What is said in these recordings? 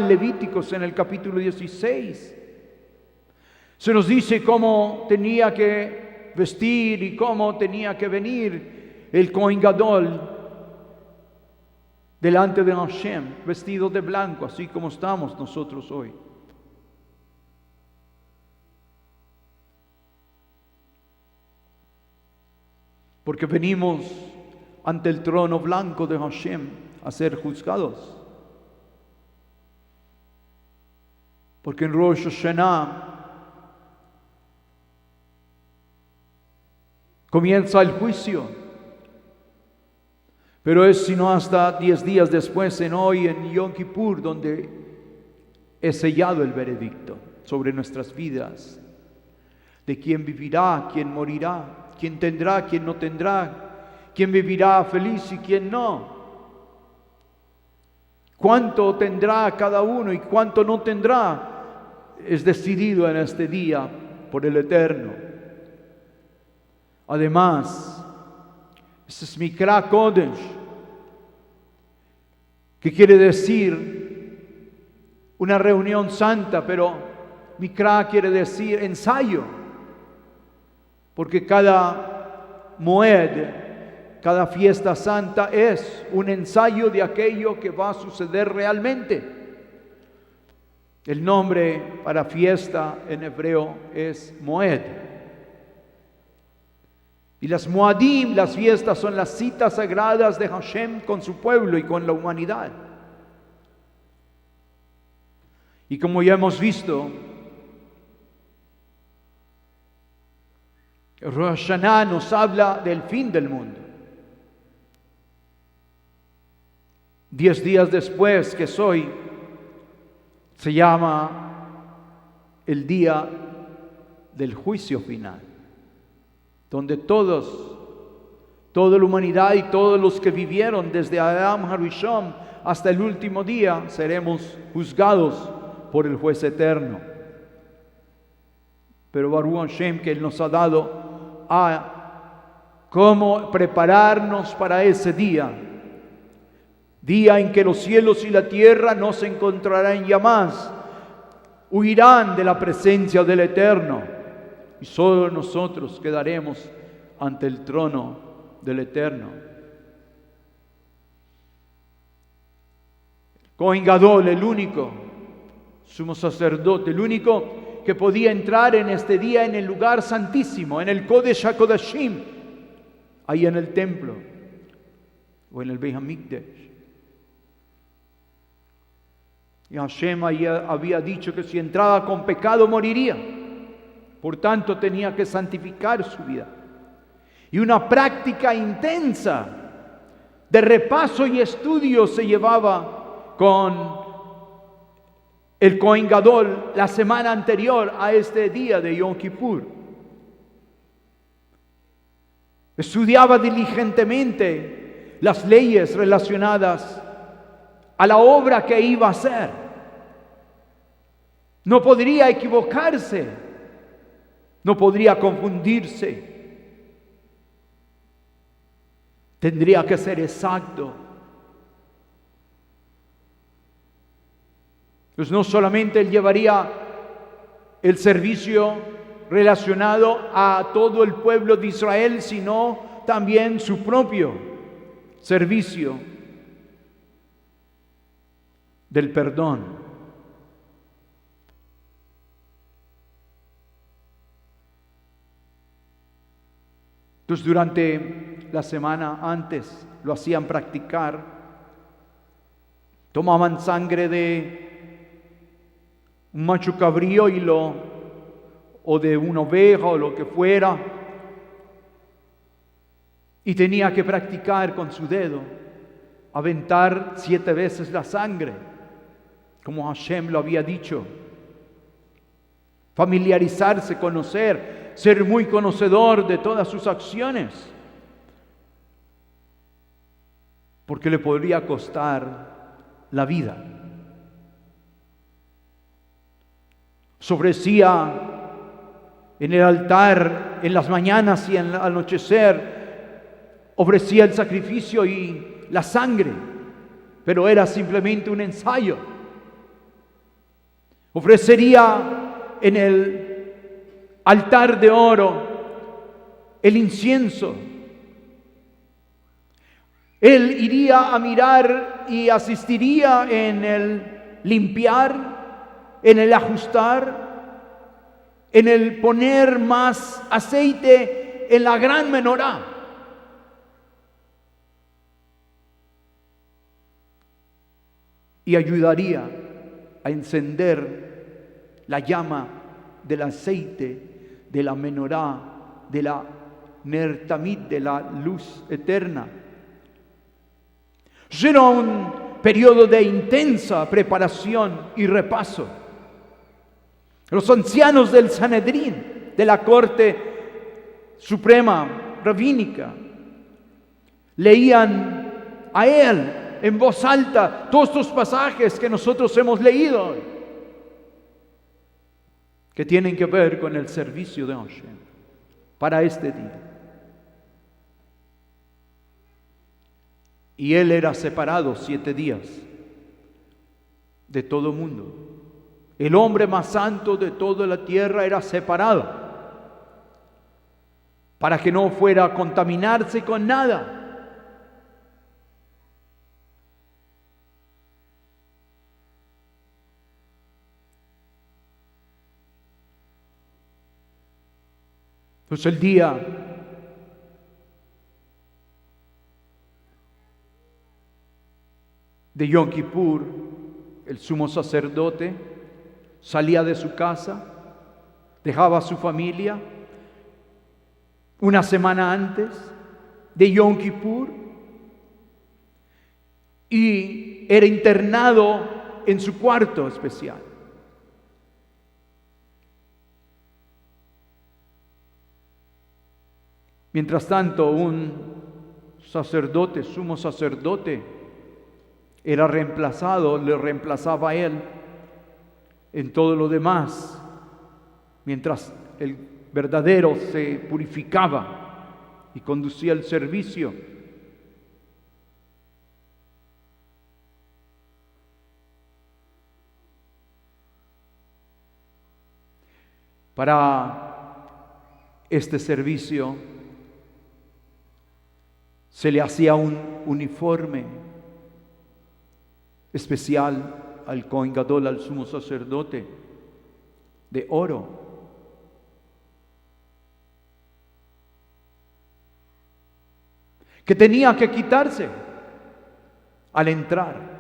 Levíticos en el capítulo 16. Se nos dice cómo tenía que vestir y cómo tenía que venir el Kohen Gadol delante de Hashem, vestido de blanco, así como estamos nosotros hoy. Porque venimos ante el trono blanco de Hashem a ser juzgados. Porque en Rosh Hashanah comienza el juicio, pero es sino hasta 10 días después, en Yom Kippur, donde es sellado el veredicto sobre nuestras vidas, de quién vivirá, quién morirá, quién tendrá, quién no tendrá, quién vivirá feliz y quién no, cuánto tendrá cada uno y cuánto no tendrá, es decidido en este día por el Eterno. Además, este es Mikra Kodesh, que quiere decir una reunión santa, pero Mikra quiere decir ensayo, porque cada Moed, cada fiesta santa es un ensayo de aquello que va a suceder realmente. El nombre para fiesta en hebreo es Moed. Y las Moadim, las fiestas, son las citas sagradas de Hashem con su pueblo y con la humanidad. Y como ya hemos visto, Rosh Hashanah nos habla del fin del mundo. 10 días después, que es hoy, se llama el día del juicio final, donde toda la humanidad y todos los que vivieron desde Adam Harishon hasta el último día seremos juzgados por el juez eterno. Pero Baruch Hashem, que Él nos ha dado a cómo prepararnos para ese día en que los cielos y la tierra no se encontrarán ya más, huirán de la presencia del Eterno, y solo nosotros quedaremos ante el trono del Eterno. Kohen Gadol, el único sumo sacerdote, el único que podía entrar en este día en el lugar santísimo, en el Kodesh HaKodashim, ahí en el templo o en el Beit HaMikdash. Y Hashem había dicho que si entraba con pecado moriría. Por tanto tenía que santificar su vida. Y una práctica intensa de repaso y estudio se llevaba con el Kohen Gadol la semana anterior a este día de Yom Kippur. Estudiaba diligentemente las leyes relacionadas a la obra que iba a hacer. No podría equivocarse, no podría confundirse. Tendría que ser exacto. Pues no solamente él llevaría el servicio relacionado a todo el pueblo de Israel, sino también su propio servicio del perdón. Entonces, durante la semana antes lo hacían practicar. Tomaban sangre de un macho cabrío o de una oveja o lo que fuera, y tenía que practicar con su dedo, aventar 7 veces la sangre, como Hashem lo había dicho. Familiarizarse, conocer, ser muy conocedor de todas sus acciones, porque le podría costar la vida. Se ofrecía en el altar en las mañanas y al anochecer, ofrecía el sacrificio y la sangre, pero era simplemente un ensayo. Ofrecería en el altar de oro el incienso. Él iría a mirar y asistiría en el limpiar, en el ajustar, en el poner más aceite en la gran menorá. Y ayudaría a encender la llama del aceite de la menorá, de la ner tamid, de la luz eterna. Era un periodo de intensa preparación y repaso. Los ancianos del Sanedrín, de la corte suprema rabínica, leían a él en voz alta todos estos pasajes que nosotros hemos leído hoy, que tienen que ver con el servicio de Hashem para este día. Y él era separado 7 días de todo mundo. El hombre más santo de toda la tierra era separado para que no fuera a contaminarse con nada. Pues el día de Yom Kippur, el sumo sacerdote salía de su casa, dejaba a su familia una semana antes de Yom Kippur y era internado en su cuarto especial. Mientras tanto, un sacerdote, sumo sacerdote, era reemplazado, le reemplazaba a él en todo lo demás, mientras el verdadero se purificaba y conducía el servicio. Para este servicio se le hacía un uniforme especial al Kohen Gadol, al sumo sacerdote, de oro. Que tenía que quitarse al entrar.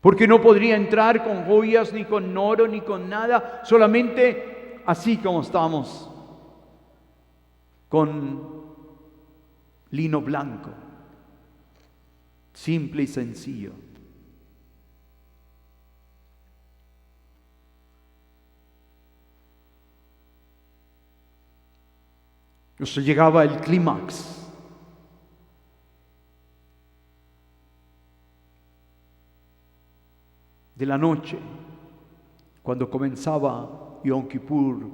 Porque no podría entrar con joyas, ni con oro, ni con nada, solamente así como estamos, con lino blanco, simple y sencillo. Entonces llegaba el clímax. De la noche, cuando comenzaba Yom Kippur,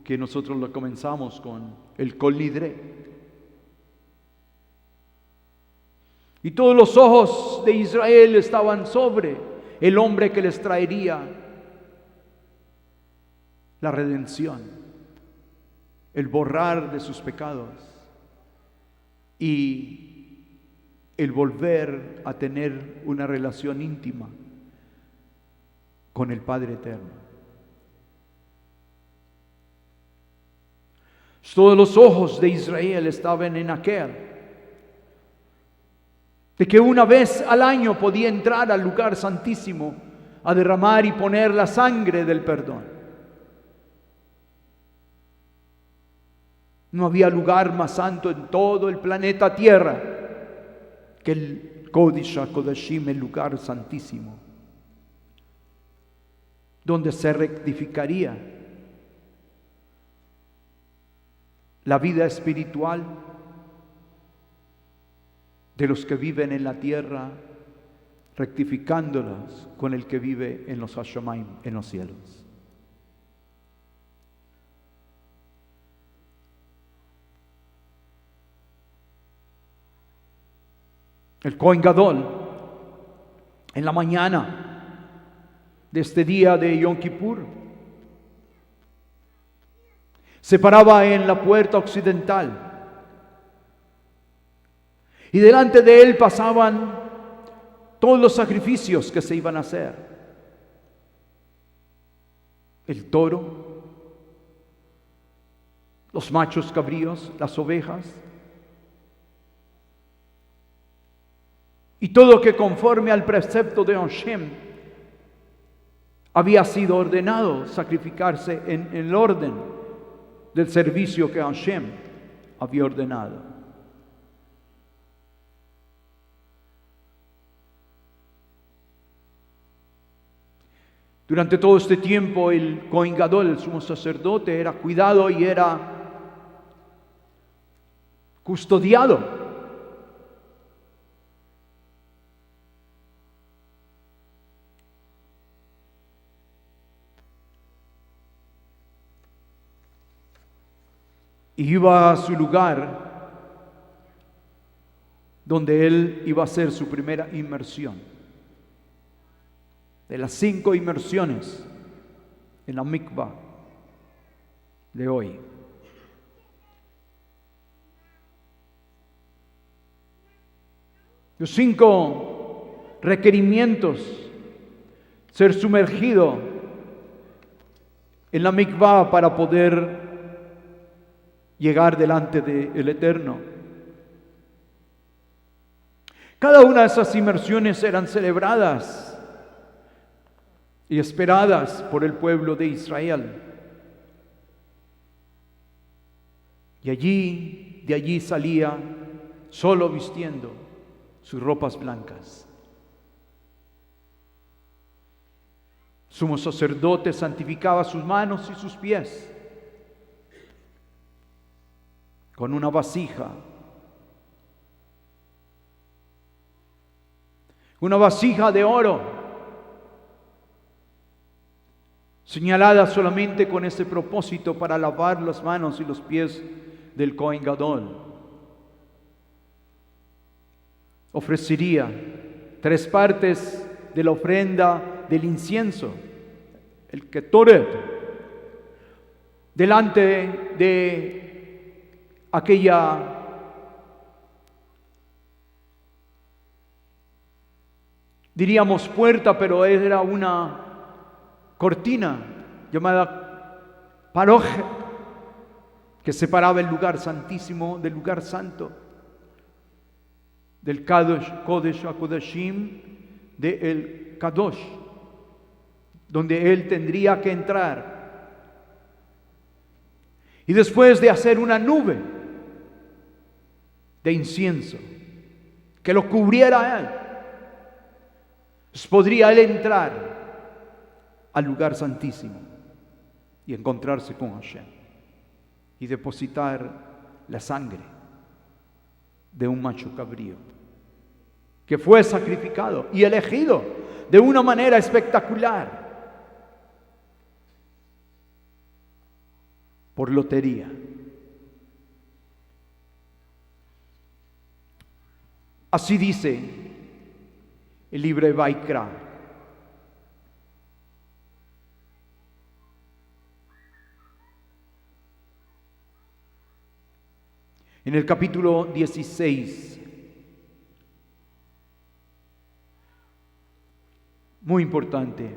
que nosotros lo comenzamos con el Kol Nidre. Y todos los ojos de Israel estaban sobre el hombre que les traería la redención, el borrar de sus pecados y el volver a tener una relación íntima con el Padre Eterno. Todos los ojos de Israel estaban en aquel, de que una vez al año podía entrar al lugar santísimo a derramar y poner la sangre del perdón. No había lugar más santo en todo el planeta Tierra que el Kodesh HaKodashim, el lugar santísimo, donde se rectificaría la vida espiritual de los que viven en la tierra, rectificándolas con el que vive en los Hashomaim, en los cielos. El Kohen Gadol, en la mañana, de este día de Yom Kippur. Se paraba en la puerta occidental y delante de él pasaban todos los sacrificios que se iban a hacer. El toro, los machos cabríos, las ovejas, y todo que conforme al precepto de Hashem había sido ordenado sacrificarse en el orden del servicio que Hashem había ordenado. Durante todo este tiempo el Kohen Gadol, el sumo sacerdote, era cuidado y era custodiado. Y iba a su lugar donde él iba a hacer su primera inmersión. De las 5 inmersiones en la mikvah de hoy. Los 5 requerimientos: ser sumergido en la mikvah para poder llegar delante del Eterno. Cada una de esas inmersiones eran celebradas y esperadas por el pueblo de Israel. Y de allí salía solo vistiendo sus ropas blancas. El sumo sacerdote santificaba sus manos y sus pies con una vasija. Una vasija de oro, señalada solamente con ese propósito para lavar las manos y los pies del Kohen Gadol. Ofrecería 3 partes de la ofrenda del incienso, el Ketoret, delante de aquella diríamos puerta, pero era una cortina llamada paroje, que separaba el lugar santísimo del lugar santo, del Kodesh HaKodashim, del Kadosh, donde él tendría que entrar. Y después de hacer una nube de incienso que lo cubriera a él, pues podría él entrar al lugar santísimo y encontrarse con Hashem y depositar la sangre de un macho cabrío que fue sacrificado y elegido de una manera espectacular por lotería. Así dice el libro de Vaikra. En el capítulo 16, muy importante,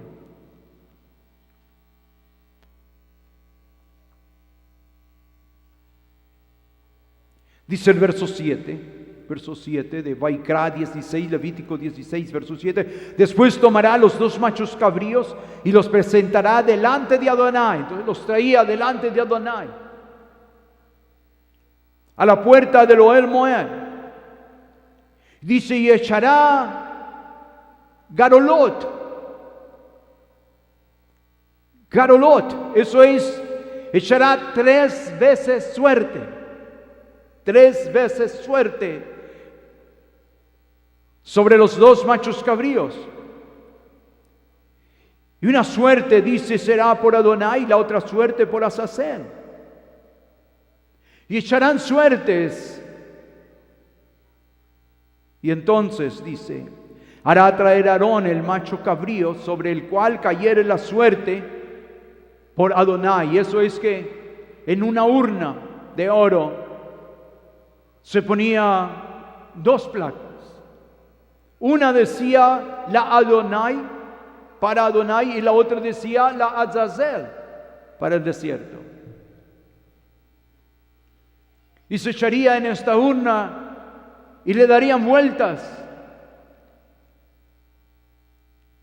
dice el verso 7 de Vaikra 16, Levítico 16, verso 7. Después tomará los 2 machos cabríos y los presentará delante de Adonai. Entonces los traía delante de Adonai, a la puerta del Ohel Moed. Dice, y echará Garolot, eso es, echará 3 veces suerte. 3 veces suerte sobre los 2 machos cabríos. Y una suerte, dice, será por Adonai, y la otra suerte por Azazel. Y echarán suertes. Y entonces, dice, Hará traer Aarón el macho cabrío sobre el cual cayere la suerte por Adonai. Y eso es que en una urna de oro se ponía dos placas. Una decía la Adonai, para Adonai, y la otra decía la Azazel, para el desierto. Y se echaría en esta urna y le darían vueltas.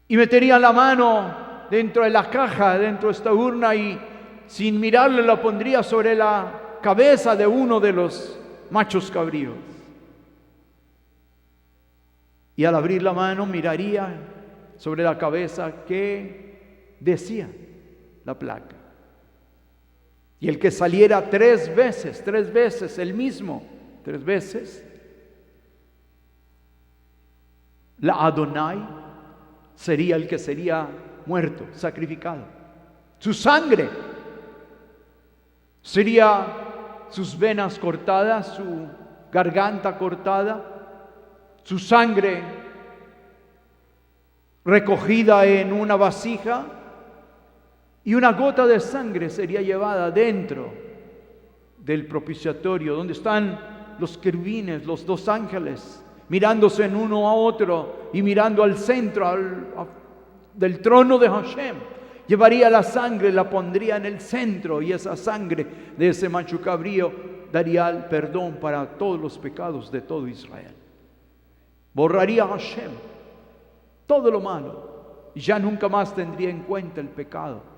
Y meterían la mano dentro de la caja, dentro de esta urna, y sin mirarle la pondría sobre la cabeza de uno de los machos cabríos. Y al abrir la mano miraría sobre la cabeza qué decía la placa. Y el que saliera tres veces, el mismo, 3 veces, la Adonai sería el que sería muerto, sacrificado. Su sangre sería sus venas cortadas, su garganta cortada, su sangre recogida en una vasija, y una gota de sangre sería llevada dentro del propiciatorio, donde están los querubines, los 2 ángeles, mirándose en uno a otro y mirando al centro del trono de Hashem. Llevaría la sangre, la pondría en el centro, y esa sangre de ese macho cabrío daría el perdón para todos los pecados de todo Israel. Borraría Hashem todo lo malo y ya nunca más tendría en cuenta el pecado.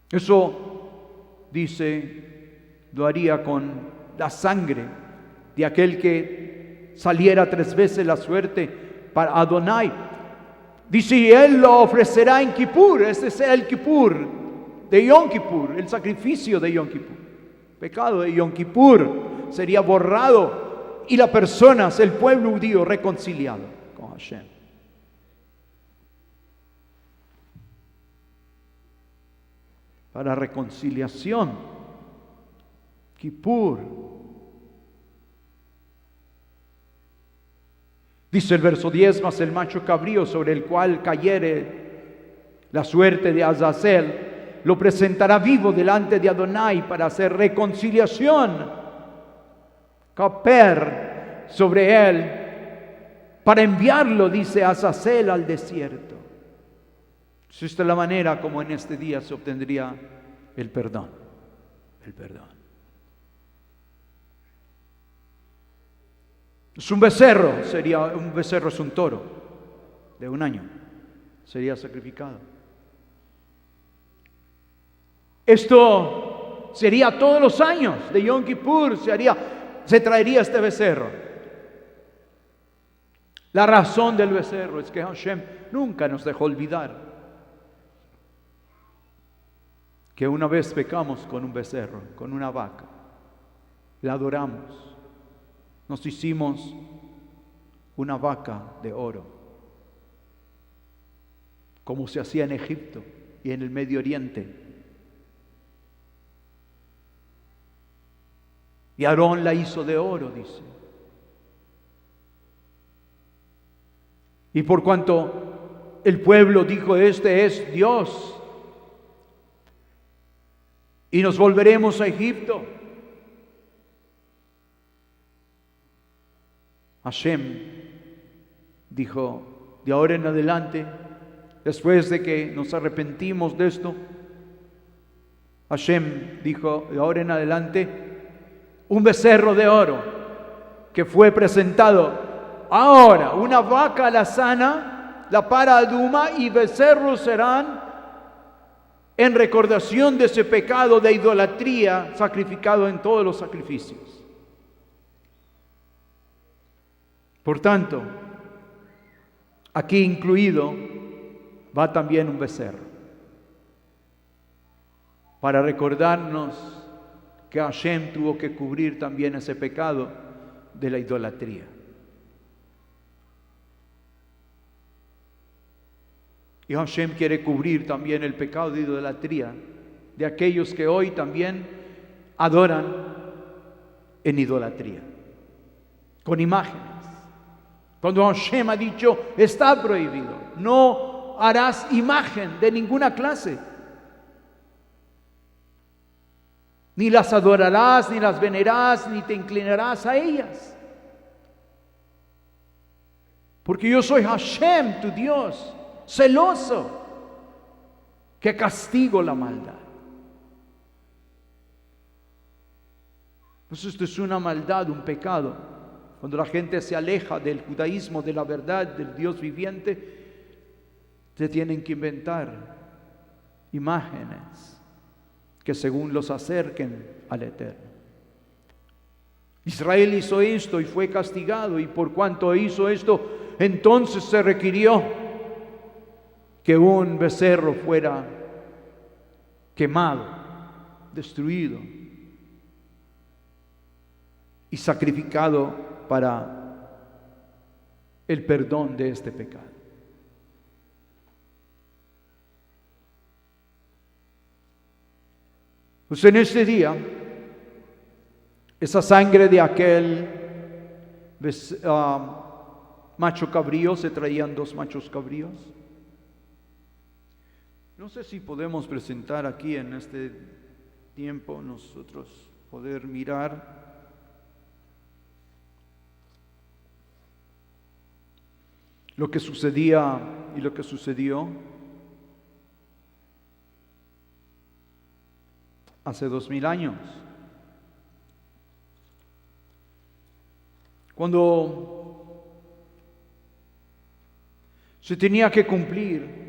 Eso, dice, lo haría con la sangre de aquel que saliera 3 veces la suerte para Adonai. Dice, y él lo ofrecerá en Kippur. Este será el Kippur de Yom Kippur, el sacrificio de Yom Kippur. Pecado de Yom Kippur sería borrado y la persona, el pueblo judío, reconciliado con Hashem. Para reconciliación, Kippur. Dice el verso 10, mas el macho cabrío sobre el cual cayere la suerte de Azazel, lo presentará vivo delante de Adonai para hacer reconciliación, caper sobre él, para enviarlo, dice Azazel, al desierto. Esta es la manera como en este día se obtendría el perdón. El perdón. Es un becerro, es un toro de 1 año, sería sacrificado. Esto sería todos los años de Yom Kippur, se traería este becerro. La razón del becerro es que Hashem nunca nos dejó olvidar que una vez pecamos con un becerro, con una vaca, la adoramos. Nos hicimos una vaca de oro, como se hacía en Egipto y en el Medio Oriente. Y Aarón la hizo de oro, dice. Y por cuanto el pueblo dijo, este es Dios, y nos volveremos a Egipto, Hashem dijo, de ahora en adelante, después de que nos arrepentimos de esto, Hashem dijo, de ahora en adelante, un becerro de oro que fue presentado ahora, una vaca alazana, la para Aduma, y becerros serán en recordación de ese pecado de idolatría sacrificado en todos los sacrificios. Por tanto, aquí incluido va también un becerro, para recordarnos que Hashem tuvo que cubrir también ese pecado de la idolatría. Y Hashem quiere cubrir también el pecado de idolatría de aquellos que hoy también adoran en idolatría, con imágenes, Cuando Hashem ha dicho, está prohibido, no harás imagen de ninguna clase. Ni las adorarás, ni las venerarás, ni te inclinarás a ellas. Porque yo soy Hashem, tu Dios, celoso, que castigo la maldad. Pues esto es una maldad, un pecado. Cuando la gente se aleja del judaísmo, de la verdad, del Dios viviente, se tienen que inventar imágenes que según los acerquen al Eterno. Israel hizo esto y fue castigado, y por cuanto hizo esto, entonces se requirió que un becerro fuera quemado, destruido y sacrificado para el perdón de este pecado. Pues en este día, esa sangre de aquel macho cabrío, se traían 2 machos cabríos. No sé si podemos presentar aquí en este tiempo, nosotros poder mirar lo que sucedía y lo que sucedió hace 2000 años. Cuando se tenía que cumplir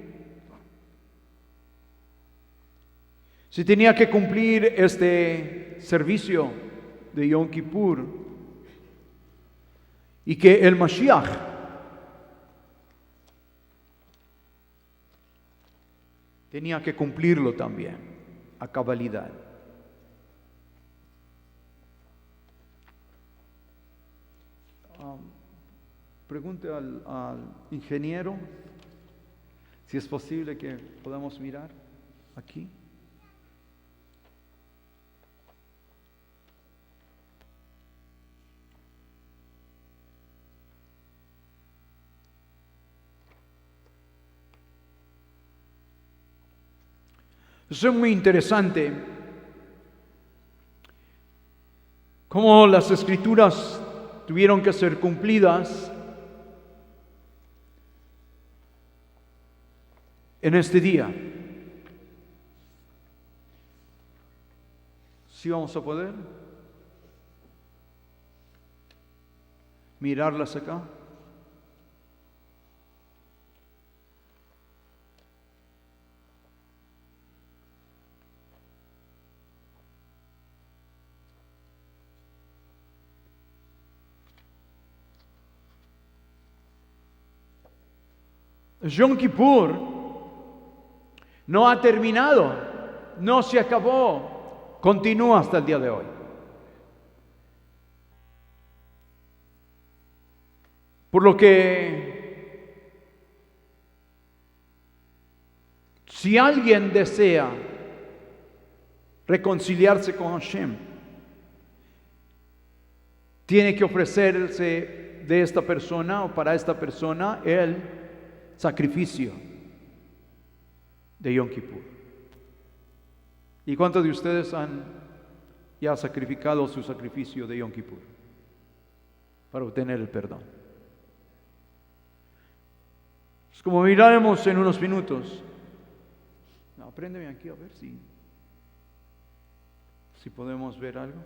este servicio de Yom Kippur, y que el Mashiach tenía que cumplirlo también a cabalidad. Pregunte al ingeniero si es posible que podamos mirar aquí. Eso es muy interesante, cómo las escrituras tuvieron que ser cumplidas en este día. ¿Sí vamos a poder mirarlas acá? Yom Kippur no ha terminado, no se acabó, continúa hasta el día de hoy. Por lo que, si alguien desea reconciliarse con Hashem, tiene que ofrecerse de esta persona o para esta persona el sacrificio de Yom Kippur. ¿Y cuántos de ustedes han ya sacrificado su sacrificio de Yom Kippur para obtener el perdón? Es como miraremos en unos minutos. No, préndeme aquí a ver si podemos ver algo.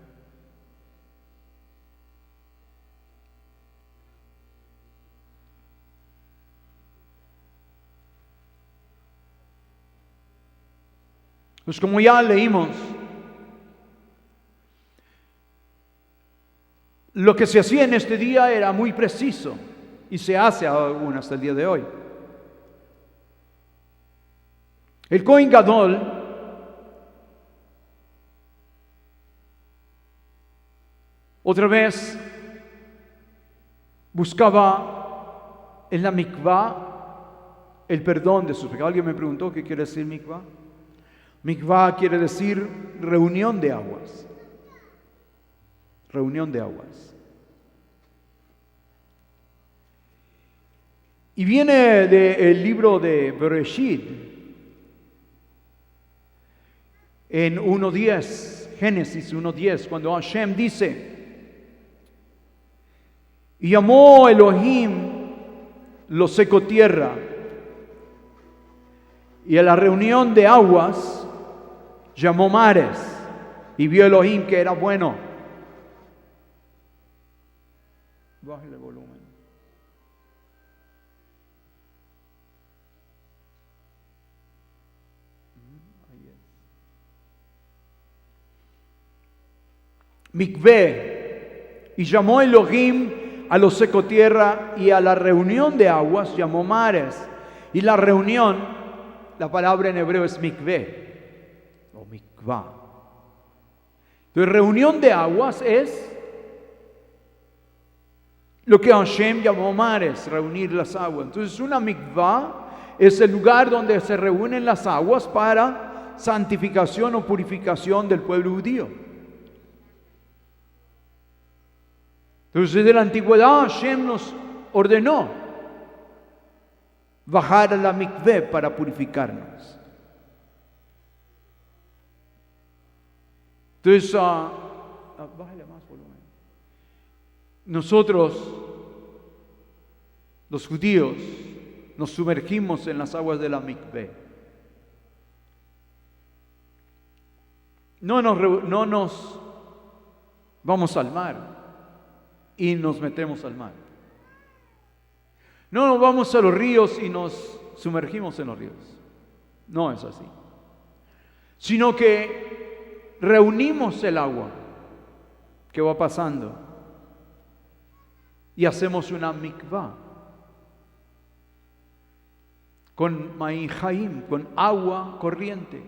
Pues como ya leímos, lo que se hacía en este día era muy preciso y se hace aún hasta el día de hoy. El Kohen Gadol otra vez buscaba en la mikvah el perdón de sus pecados. Alguien me preguntó qué quiere decir mikvah. Mikvah quiere decir reunión de aguas. Reunión de aguas. Y viene del libro de Bereshit, en 1:10, Génesis 1:10, cuando Hashem dice: y llamó Elohim lo seco tierra, y a la reunión de aguas llamó mares, y vio Elohim que era bueno. Bájale el volumen. Ahí es. Mikveh, y llamó Elohim a lo seco tierra, y a la reunión de aguas llamó mares. Y la reunión, la palabra en hebreo es mikveh o mikvah. Entonces, reunión de aguas es lo que Hashem llamó mares, reunir las aguas. Entonces, una mikvah es el lugar donde se reúnen las aguas para santificación o purificación del pueblo judío. Entonces, desde la antigüedad Hashem nos ordenó bajar a la mikveh para purificarnos. Entonces, bájale más volumen. Nosotros, los judíos, nos sumergimos en las aguas de la mikveh. No nos vamos al mar y nos metemos al mar. No nos vamos a los ríos y nos sumergimos en los ríos. No es así. Sino que reunimos el agua que va pasando y hacemos una mikvah con Maim Haim, con agua corriente.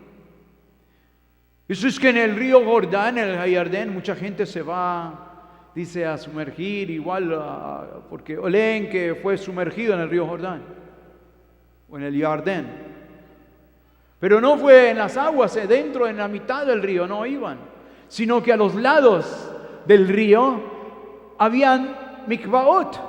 Eso es que en el río Jordán, en el Jardín, mucha gente se va, dice, a sumergir, igual porque leen que fue sumergido en el río Jordán o en el Jardín, pero no fue en las aguas, dentro, en la mitad del río, no iban, sino que a los lados del río habían mikvaot,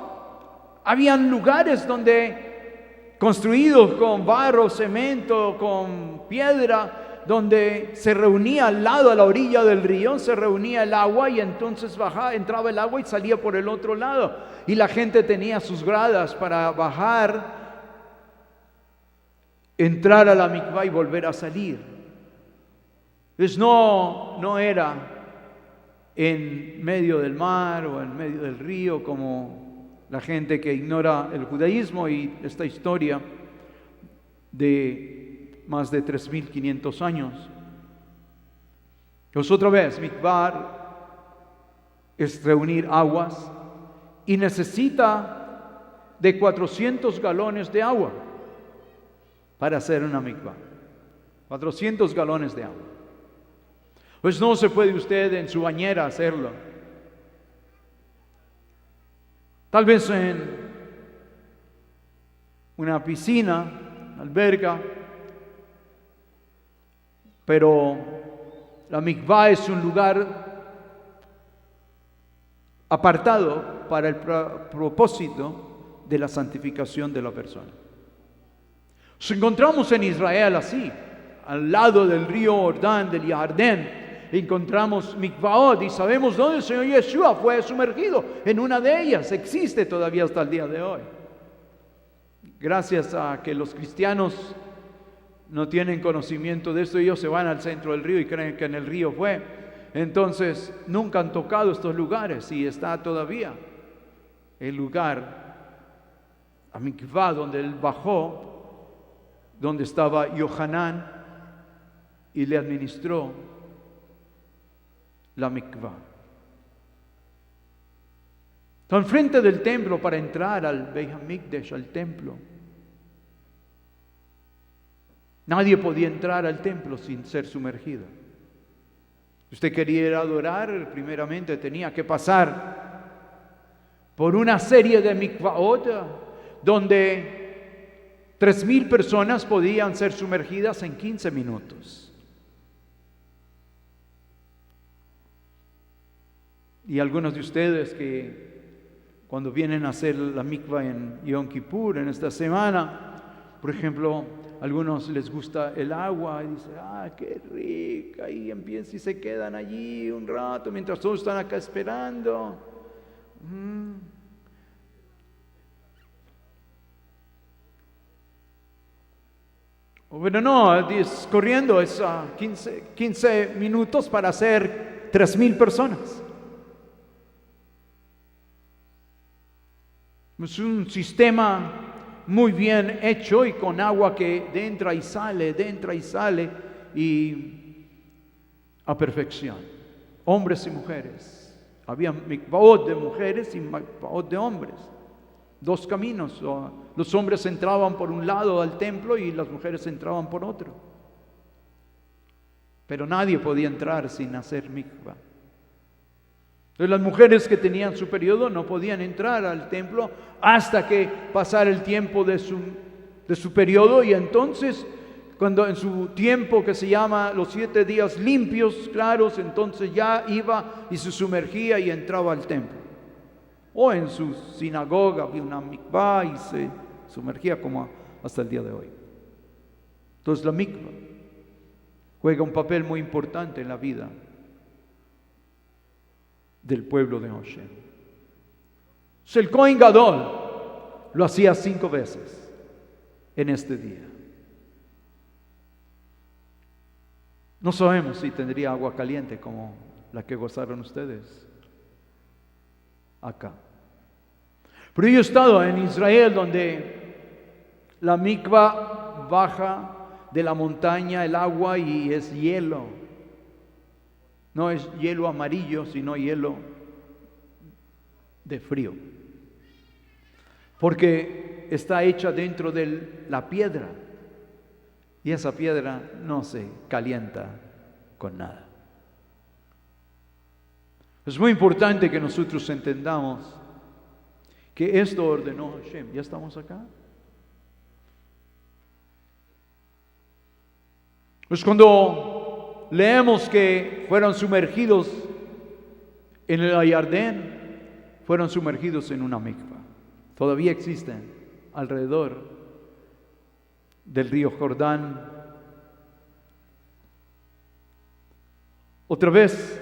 habían lugares donde construidos con barro, cemento, con piedra, donde se reunía al lado, a la orilla del río, se reunía el agua y entonces entraba el agua y salía por el otro lado. Y la gente tenía sus gradas para bajar, entrar a la mikvah y volver a salir. Entonces no era en medio del mar o en medio del río como la gente que ignora el judaísmo y esta historia de más de 3.500 años. Pues otra vez, mikvah es reunir aguas y necesita de 400 galones de agua para hacer una mikvah. 400 galones de agua. Pues no se puede usted en su bañera hacerlo. Tal vez en una piscina, alberca. Pero la mikvah es un lugar apartado para el propósito de la santificación de la persona. Nos encontramos en Israel así, al lado del río Jordán, del Jardín, encontramos mikvaot y sabemos dónde el Señor Yeshua fue sumergido. En una de ellas existe todavía hasta el día de hoy. Gracias a que los cristianos no tienen conocimiento de esto, ellos se van al centro del río y creen que en el río fue. Entonces nunca han tocado estos lugares y está todavía el lugar, a mikvah, donde él bajó, donde estaba Yohanan y le administró la mikvah. Está enfrente del templo para entrar al Beit HaMikdash, al templo. Nadie podía entrar al templo sin ser sumergido. Usted quería ir a adorar, primeramente tenía que pasar por una serie de mikvaot donde 3.000 personas podían ser sumergidas en 15 minutos. Y algunos de ustedes que cuando vienen a hacer la mikvah en Yom Kippur, en esta semana, por ejemplo, a algunos les gusta el agua y dicen, qué rica, y empiezan y se quedan allí un rato mientras todos están acá esperando. Bueno, no, corriendo es 15 minutos para hacer 3,000 personas. Es un sistema muy bien hecho y con agua que entra y sale y a perfección. Hombres y mujeres. Había mikvaot de mujeres y mikvaot de hombres. 2 caminos. Los hombres entraban por un lado al templo y las mujeres entraban por otro. Pero nadie podía entrar sin hacer mikvah. Entonces las mujeres que tenían su periodo no podían entrar al templo hasta que pasara el tiempo de su periodo, y entonces cuando en su tiempo que se llama los 7 días limpios, claros, entonces ya iba y se sumergía y entraba al templo. O en su sinagoga había una mikvah y se sumergía como hasta el día de hoy. Entonces la mikvah juega un papel muy importante en la vida del pueblo de Hashem. El Kohen Gadol lo hacía 5 veces en este día. No sabemos si tendría agua caliente como la que gozaron ustedes acá. Pero yo he estado en Israel, donde la mikvah baja de la montaña el agua y es hielo. No es hielo amarillo, sino hielo de frío. Porque está hecha dentro de la piedra. Y esa piedra no se calienta con nada. Es muy importante que nosotros entendamos que esto ordenó Hashem. ¿Ya estamos acá? Pues cuando leemos que fueron sumergidos en el Jordán, fueron sumergidos en una mikvah. Todavía existen alrededor del río Jordán. Otra vez,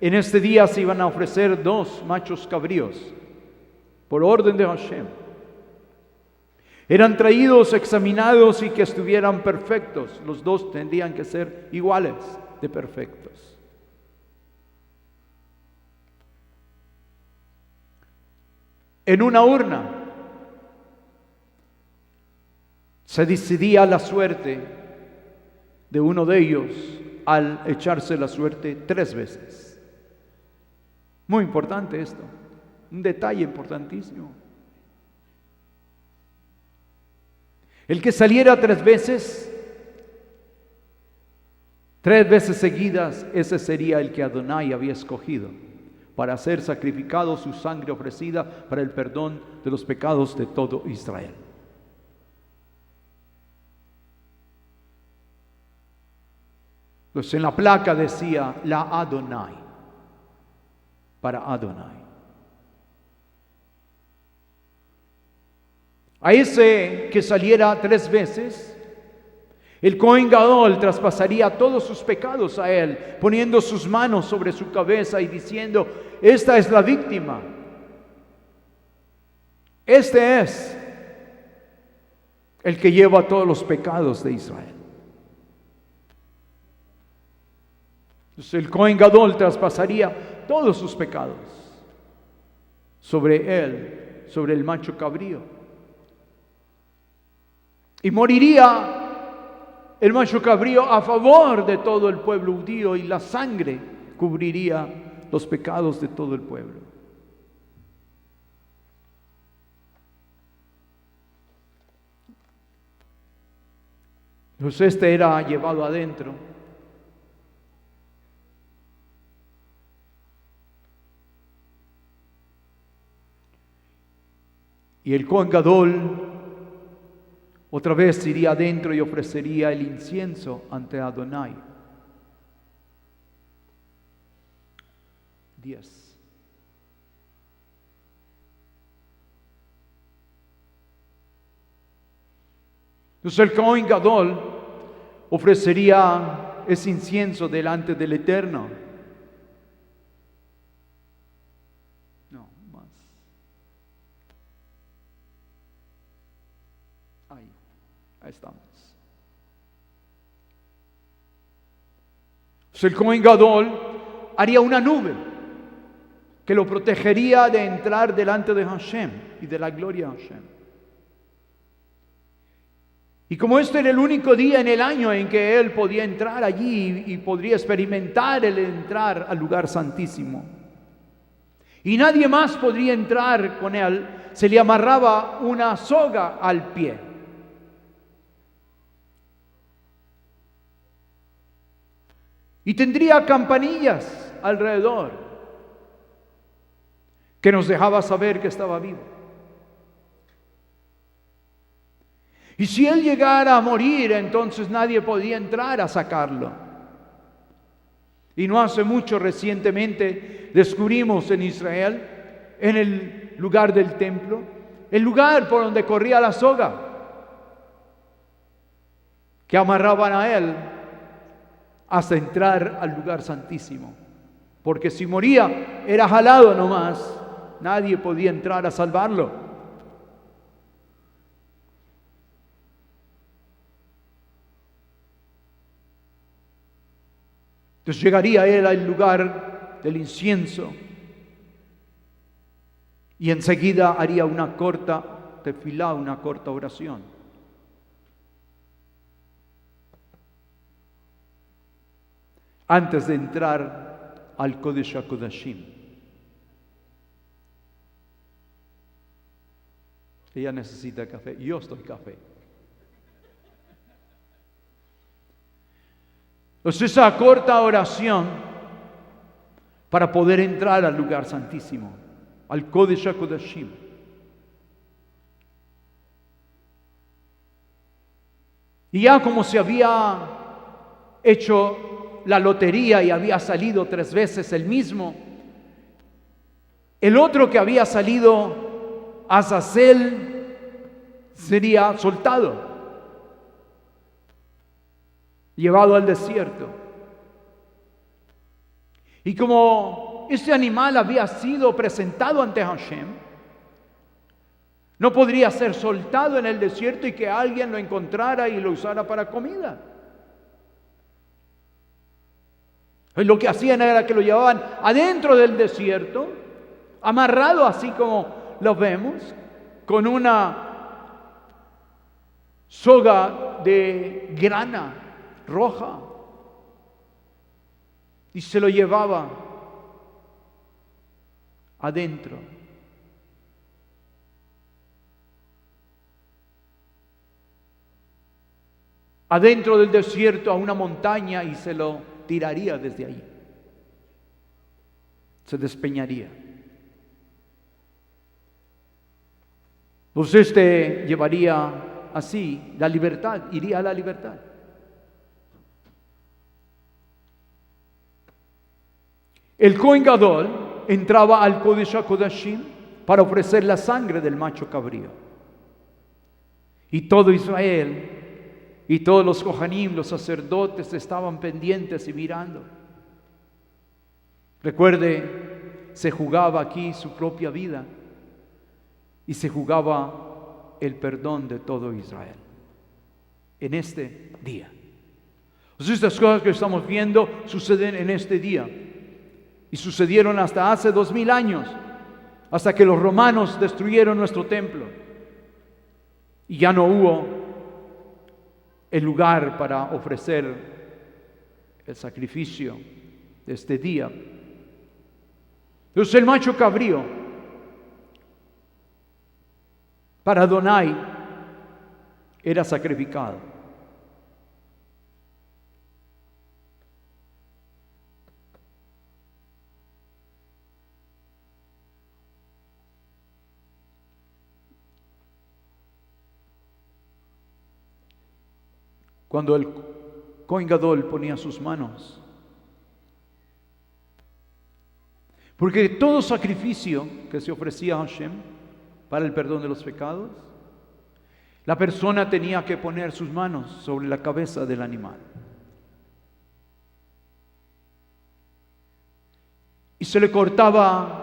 en este día se iban a ofrecer 2 machos cabríos por orden de Hashem. Eran traídos, examinados y que estuvieran perfectos. Los 2 tendrían que ser iguales de perfectos. En una urna se decidía la suerte de uno de ellos al echarse la suerte 3 veces. Muy importante esto, un detalle importantísimo. El que saliera 3 veces seguidas, ese sería el que Adonai había escogido para ser sacrificado, su sangre ofrecida para el perdón de los pecados de todo Israel. Entonces en la placa decía la Adonai, para Adonai. A ese que saliera 3 veces, el Kohen Gadol traspasaría todos sus pecados a él, poniendo sus manos sobre su cabeza y diciendo: esta es la víctima. Este es el que lleva todos los pecados de Israel. Entonces el Kohen Gadol traspasaría todos sus pecados sobre él, sobre el macho cabrío. Y moriría el macho cabrío a favor de todo el pueblo judío, y la sangre cubriría los pecados de todo el pueblo. Entonces este era llevado adentro. Y el Kohen Gadol otra vez iría adentro y ofrecería el incienso ante Adonai. 10. Entonces el Cohen Gadol ofrecería ese incienso delante del Eterno. No, más. Ahí estamos. Entonces el Cohen Gadol haría una nube que lo protegería de entrar delante de Hashem y de la gloria de Hashem. Y como este era el único día en el año en que él podía entrar allí y podría experimentar el entrar al lugar santísimo, y nadie más podría entrar con él, se le amarraba una soga al pie. Y tendría campanillas alrededor que nos dejaba saber que estaba vivo. Y si él llegara a morir, entonces nadie podía entrar a sacarlo. Y no hace mucho, recientemente, descubrimos en Israel, en el lugar del templo, el lugar por donde corría la soga, que amarraban a él hasta entrar al lugar santísimo. Porque si moría, era jalado nomás, nadie podía entrar a salvarlo. Entonces llegaría él al lugar del incienso y enseguida haría una corta tefilá, una corta oración. Antes de entrar al Kodesh HaKodashim. Ella necesita café, yo estoy café. Entonces esa corta oración para poder entrar al lugar santísimo, al Kodesh HaKodashim. Y ya como se había hecho la lotería y había salido 3 veces el mismo, el otro que había salido, Azazel, sería soltado, llevado al desierto. Y como este animal había sido presentado ante Hashem, no podría ser soltado en el desierto y que alguien lo encontrara y lo usara para comida. Y lo que hacían era que lo llevaban adentro del desierto, amarrado así como lo vemos, con una soga de grana roja, y se lo llevaba adentro. Adentro del desierto a una montaña y se lo tiraría desde ahí. Se despeñaría. Pues llevaría así la libertad, iría a la libertad. El Cohen Gadol entraba al Kodesh HaKodashim para ofrecer la sangre del macho cabrío. Y todo Israel y todos los Kohanim, los sacerdotes, estaban pendientes y mirando. Recuerde, se jugaba aquí su propia vida y se jugaba el perdón de todo Israel en este día. Entonces, estas cosas que estamos viendo suceden en este día. Y sucedieron hasta hace 2000 años, hasta que los romanos destruyeron nuestro templo. Y ya no hubo el lugar para ofrecer el sacrificio de este día. Entonces el macho cabrío para Adonai era sacrificado. Cuando el Cohen Gadol ponía sus manos. Porque todo sacrificio que se ofrecía a Hashem para el perdón de los pecados, La persona tenía que poner sus manos sobre la cabeza del animal. Y se le cortaba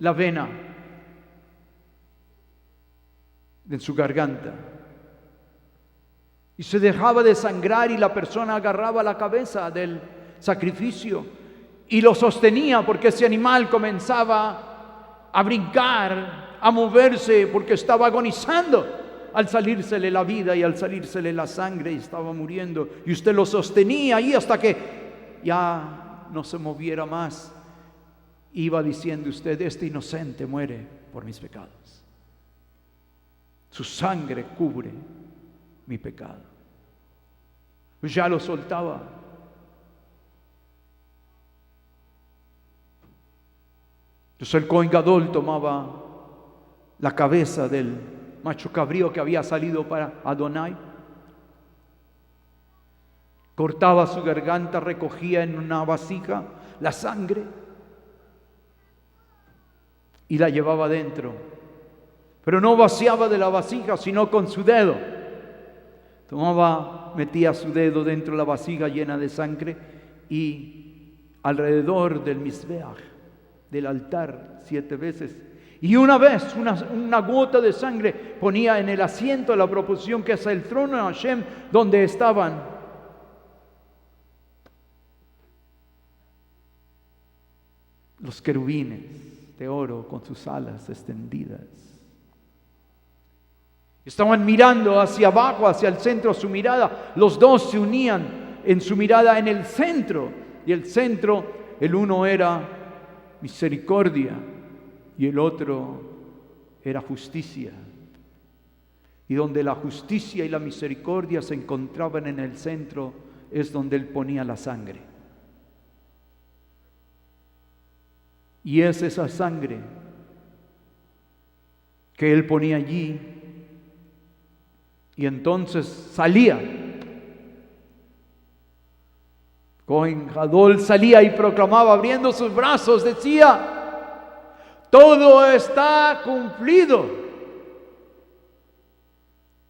la vena de su garganta. Y se dejaba de sangrar y la persona agarraba la cabeza del sacrificio y lo sostenía porque ese animal comenzaba a brincar, a moverse porque estaba agonizando al salírsele la vida y al salírsele la sangre y estaba muriendo. Y usted lo sostenía ahí hasta que ya no se moviera más. Iba diciendo usted: este inocente muere por mis pecados. Su sangre cubre mi pecado. Pues ya lo soltaba. Entonces el Cohen Gadol tomaba la cabeza del macho cabrío que había salido para Adonai, cortaba su garganta, recogía en una vasija la sangre y la llevaba dentro. Pero no vaciaba de la vasija, sino con su dedo. Metía su dedo dentro de la vasija llena de sangre y alrededor del Mizbeach, del altar, 7 veces. Y una vez, una gota de sangre ponía en el asiento de la proposición, que es el trono de Hashem, donde estaban los querubines de oro con sus alas extendidas. Estaban mirando hacia abajo, hacia el centro, su mirada. Los dos se unían en su mirada en el centro. Y el centro, el uno era misericordia y el otro era justicia. Y donde la justicia y la misericordia se encontraban en el centro, es donde él ponía la sangre. Y es esa sangre que él ponía allí. Y entonces salía. Cohen Gadol salía y proclamaba, abriendo sus brazos, decía: todo está cumplido.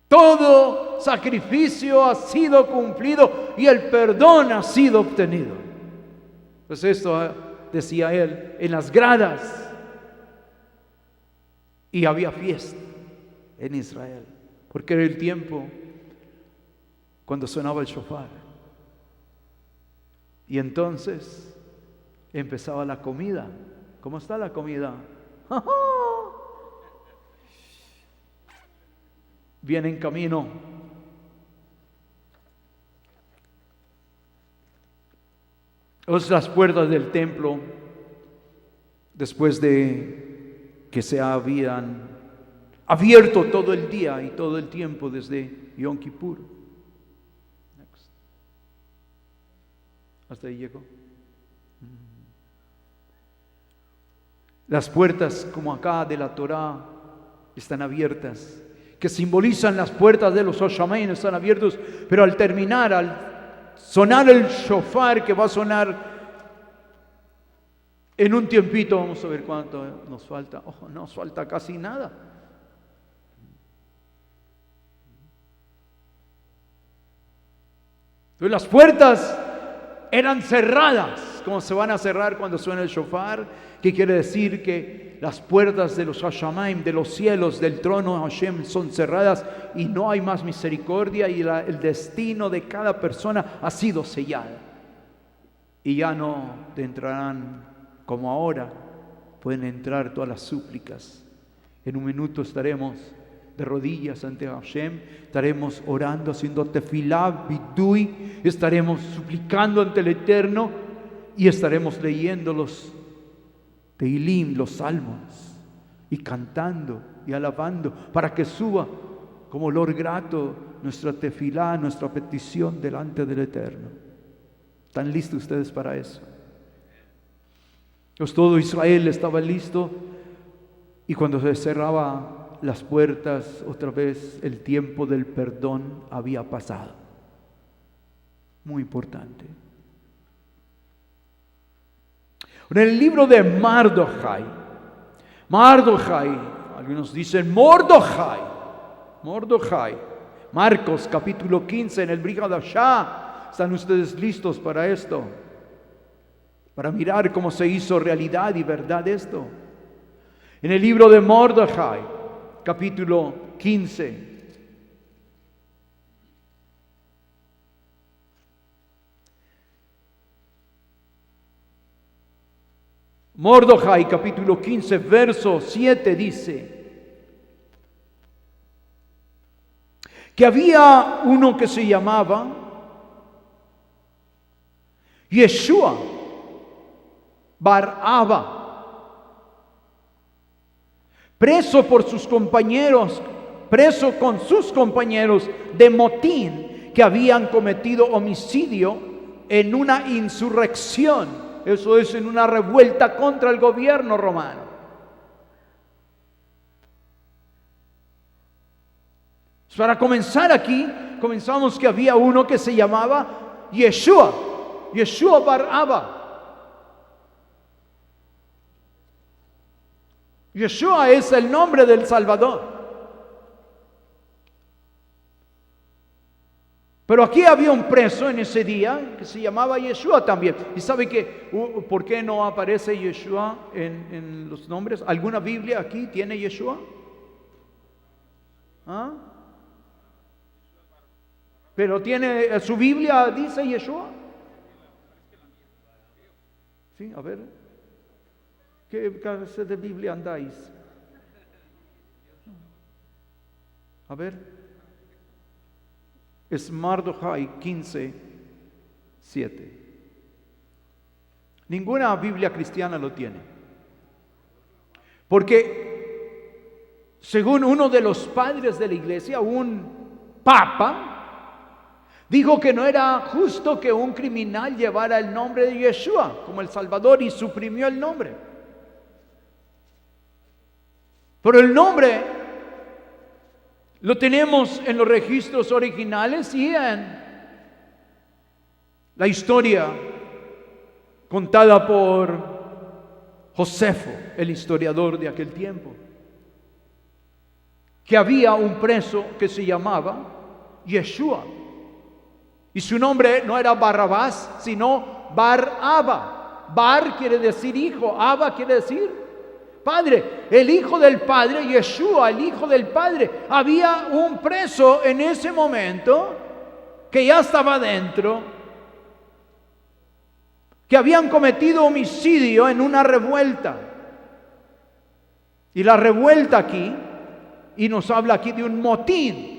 Todo sacrificio ha sido cumplido y el perdón ha sido obtenido. Pues esto decía él en las gradas. Y había fiesta en Israel, porque era el tiempo cuando sonaba el shofar. Y entonces empezaba la comida. ¿Cómo está la comida? Viene en camino. Las puertas del templo, después de que se habían abierto todo el día y todo el tiempo desde Yom Kippur. Hasta ahí llegó. Las puertas, como acá de la Torá, están abiertas, que simbolizan las puertas de los Hoshamayim, están abiertos, pero al terminar, al sonar el shofar, que va a sonar en un tiempito, vamos a ver cuánto nos falta. Nos falta casi nada. Entonces las puertas eran cerradas, como se van a cerrar cuando suena el shofar, que quiere decir que las puertas de los Hashamayim, de los cielos, del trono de Hashem, son cerradas y no hay más misericordia, y el destino de cada persona ha sido sellado. Y ya no entrarán como ahora, pueden entrar todas las súplicas. En un minuto estaremos de rodillas ante Hashem, estaremos orando, haciendo tefilá, bidui, estaremos suplicando ante el Eterno y estaremos leyendo los Teilim, los salmos, y cantando y alabando para que suba como olor grato nuestra tefilá, nuestra petición delante del Eterno. ¿Están listos ustedes para eso? Pues todo Israel estaba listo, y cuando se cerraba las puertas, otra vez el tiempo del perdón había pasado. Muy importante. En el libro de Mardochai, algunos dicen Mordojai, Mordejai. Marcos capítulo 15 en el Brit Hadashah. ¿Están ustedes listos para esto? Para mirar cómo se hizo realidad y verdad esto. En el libro de Mordejai, capítulo 15. Mordejai, capítulo 15, verso 7 dice que había uno que se llamaba Yeshua Bar Abba, preso con sus compañeros de motín que habían cometido homicidio en una insurrección. Eso es, en una revuelta contra el gobierno romano. Para comenzar aquí, comenzamos que había uno que se llamaba Yeshua Bar Abba. Yeshua es el nombre del Salvador. Pero aquí había un preso en ese día que se llamaba Yeshua también. ¿Y sabe por qué no aparece Yeshua en los nombres? ¿Alguna Biblia aquí tiene Yeshua? ¿Ah? Pero tiene, su Biblia dice Yeshua. Sí, a ver. ¿Qué clase de Biblia andáis? A ver. Es Mordejai 15, 7. Ninguna Biblia cristiana lo tiene. Porque según uno de los padres de la iglesia, un papa, dijo que no era justo que un criminal llevara el nombre de Yeshua como el Salvador y suprimió el nombre. Pero el nombre lo tenemos en los registros originales y en la historia contada por Josefo, el historiador de aquel tiempo, que había un preso que se llamaba Yeshua. Y su nombre no era Barrabás, sino Bar Abba. Bar quiere decir hijo, Abba quiere decir Padre. El hijo del Padre, Yeshua, el hijo del Padre. Había un preso en ese momento que ya estaba dentro, que habían cometido homicidio en una revuelta. Y la revuelta aquí, y nos habla aquí de un motín.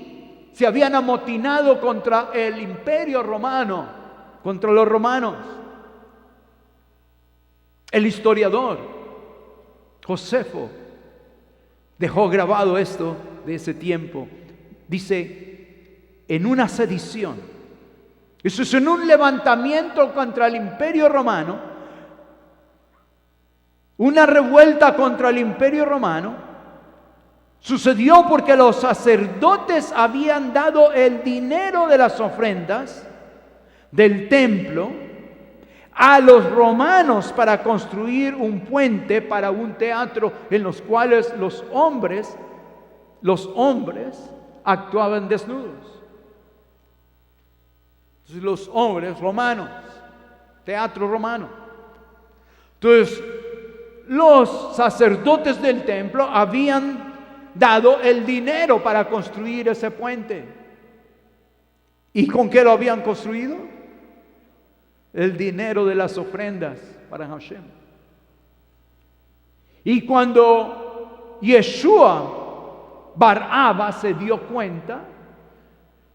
Se habían amotinado contra el imperio romano, contra los romanos. El historiador Josefo dejó grabado esto de ese tiempo. Dice, en una sedición, eso es, en un levantamiento contra el imperio romano, una revuelta contra el imperio romano, sucedió porque los sacerdotes habían dado el dinero de las ofrendas del templo a los romanos para construir un puente para un teatro en los cuales los hombres actuaban desnudos. Entonces, los hombres romanos, teatro romano. Entonces, los sacerdotes del templo habían dado el dinero para construir ese puente. ¿Y con qué lo habían construido? El dinero de las ofrendas para Hashem. Y cuando Yeshua Bar Abba se dio cuenta,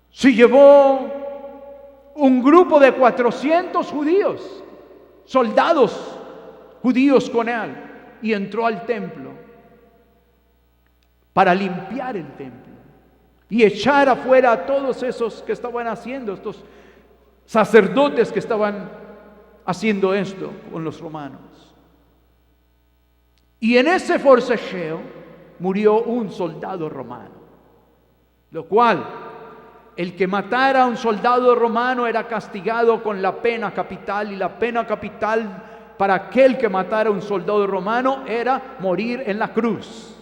se llevó un grupo de 400 judíos, soldados judíos con él, y entró al templo para limpiar el templo y echar afuera a todos esos que estaban haciendo, estos sacerdotes que estaban haciendo esto con los romanos. Y en ese forcejeo murió un soldado romano, lo cual el que matara a un soldado romano era castigado con la pena capital, y la pena capital para aquel que matara a un soldado romano era morir en la cruz.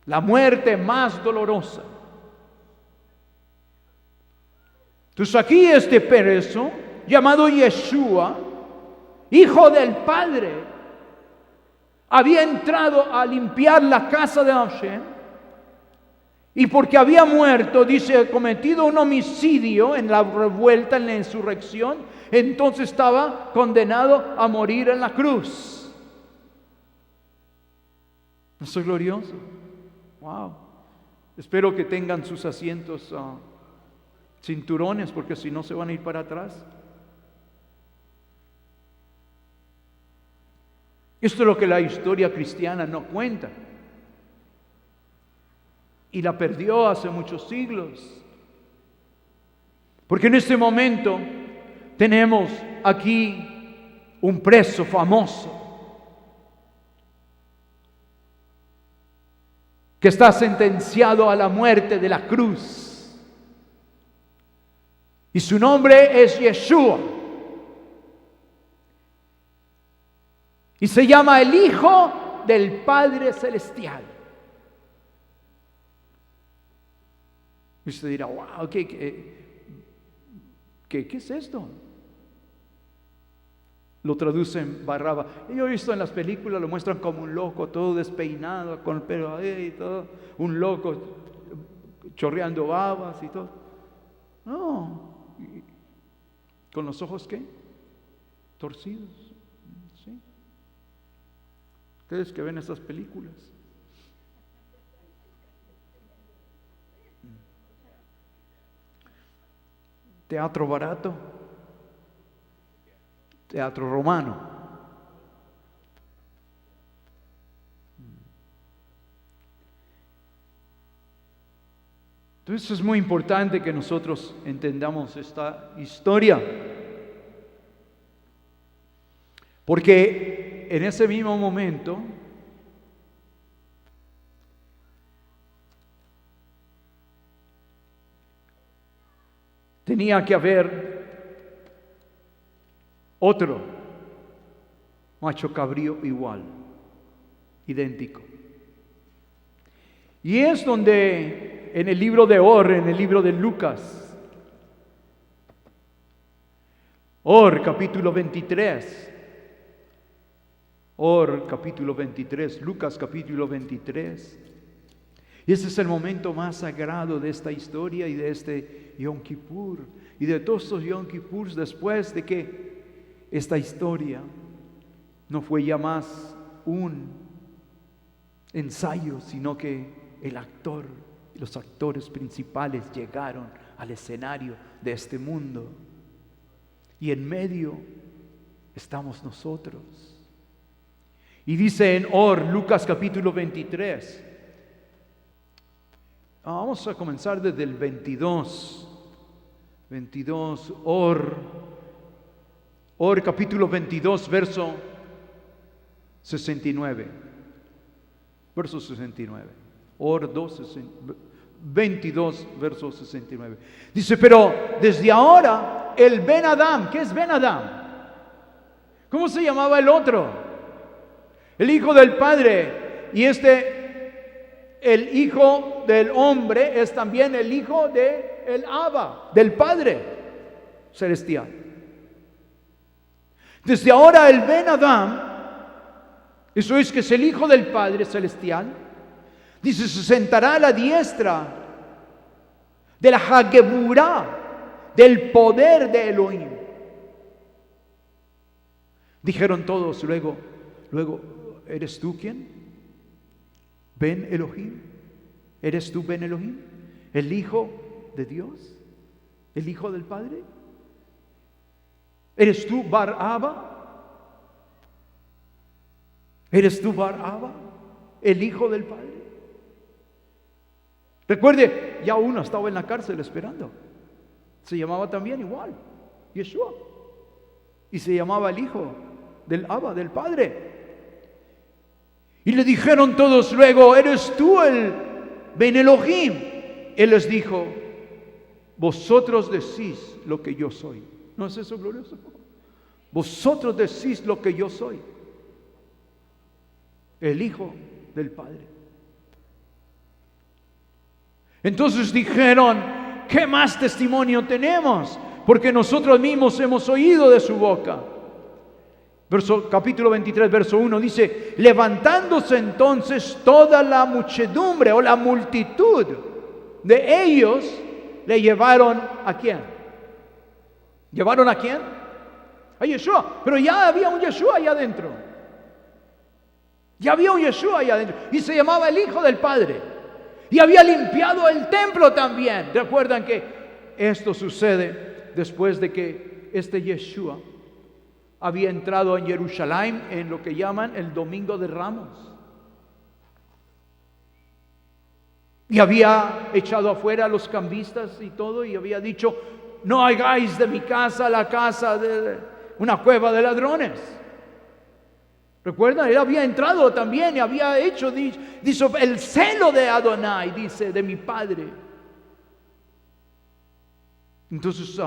la muerte más dolorosa. Entonces aquí este preso, llamado Yeshua, hijo del Padre, había entrado a limpiar la casa de Hashem, y porque había muerto, dice, cometido un homicidio en la revuelta, en la insurrección, entonces estaba condenado a morir en la cruz. ¿No es glorioso? Wow. Espero que tengan sus asientos cinturones, porque si no se van a ir para atrás. Esto es lo que la historia cristiana no cuenta. Y la perdió hace muchos siglos. Porque en este momento tenemos aquí un preso famoso que está sentenciado a la muerte de la cruz. Y su nombre es Yeshua. Y se llama el Hijo del Padre Celestial. Y usted dirá, wow, ¿qué es esto? Lo traducen Barraba. Yo he visto en las películas, lo muestran como un loco, todo despeinado, con el pelo ahí y todo. Un loco chorreando babas y todo. No. ¿Con los ojos qué? Torcidos. ¿Sí? Ustedes que ven estas películas. Teatro barato, teatro romano. Entonces es muy importante que nosotros entendamos esta historia, porque en ese mismo momento tenía que haber otro macho cabrío igual, idéntico. Y es donde en el libro de Or, en el libro de Lucas, Or capítulo 23, Or capítulo 23, Lucas capítulo 23. Y ese es el momento más sagrado de esta historia y de este Yom Kippur y de todos estos Yom Kippurs después de que esta historia no fue ya más un ensayo, sino que los actores principales llegaron al escenario de este mundo y en medio estamos nosotros. Y dice en Or, Lucas capítulo 23, vamos a comenzar desde el 22. Or capítulo 22, verso 69. Verso 69. Or 22, verso 69. Dice, pero desde ahora el Ben Adam, ¿qué es Ben Adam? ¿Cómo se llamaba el otro? El Hijo del Padre. Y el Hijo del Hombre es también el Hijo del Abba, del Padre Celestial. Desde ahora el Ben Adam, eso es que es el Hijo del Padre Celestial, dice, se sentará a la diestra de la Hageburá, del poder de Elohim. Dijeron todos luego, ¿eres tú quién? Ben Elohim. ¿Eres tú Ben Elohim? ¿El Hijo de Dios? ¿El Hijo del Padre? ¿Eres tú Bar Abba? ¿Eres tú Bar Abba? ¿El Hijo del Padre? Recuerde, ya uno estaba en la cárcel esperando. Se llamaba también igual, Yeshua. Y se llamaba el Hijo del Abba, del Padre. Y le dijeron todos luego, ¿eres tú el Ben Elohim? Él les dijo, vosotros decís lo que yo soy. ¿No es eso glorioso? Vosotros decís lo que yo soy. El Hijo del Padre. Entonces dijeron, ¿qué más testimonio tenemos? Porque nosotros mismos hemos oído de su boca. Capítulo 23, verso 1 dice, levantándose entonces toda la muchedumbre o la multitud de ellos, le llevaron ¿a quién? ¿Llevaron a quién? A Yeshua. Pero ya había un Yeshua allá adentro. Ya había un Yeshua allá adentro. Y se llamaba el Hijo del Padre. Y había limpiado el templo también. ¿Recuerdan que esto sucede después de que este Yeshua había entrado en Jerusalén en lo que llaman el Domingo de Ramos? Y había echado afuera a los cambistas y todo, y había dicho, no hagáis de mi casa la casa de una cueva de ladrones. ¿Recuerdan? Él había entrado también y había hecho, dice, el celo de Adonai, dice, de mi Padre. Entonces,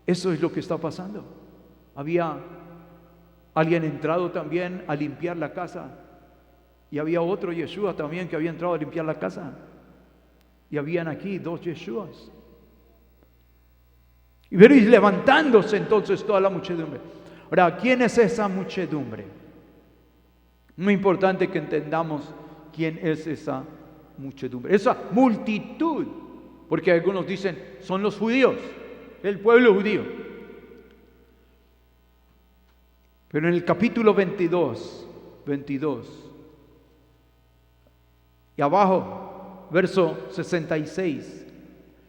eso es lo que está pasando. Había alguien entrado también a limpiar la casa. Y había otro Yeshua también que había entrado a limpiar la casa. Y habían aquí dos Yeshuas. Y veréis levantándose entonces toda la muchedumbre. Ahora, ¿quién es esa muchedumbre? Muy importante que entendamos quién es esa muchedumbre. Esa multitud, porque algunos dicen, son los judíos, el pueblo judío. Pero en el capítulo 22, y abajo, verso 66,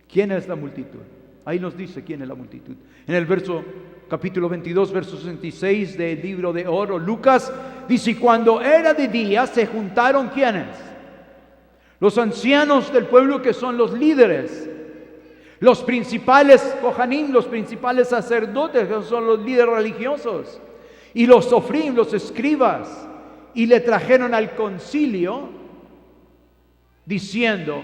¿quién es la multitud? Ahí nos dice quién es la multitud. En el capítulo 22, verso 66 del libro de oro, Lucas dice, cuando era de día se juntaron ¿quiénes? Los ancianos del pueblo, que son los líderes, los principales kohanim, los principales sacerdotes, que son los líderes religiosos, y los sofrim, los escribas, y le trajeron al concilio diciendo,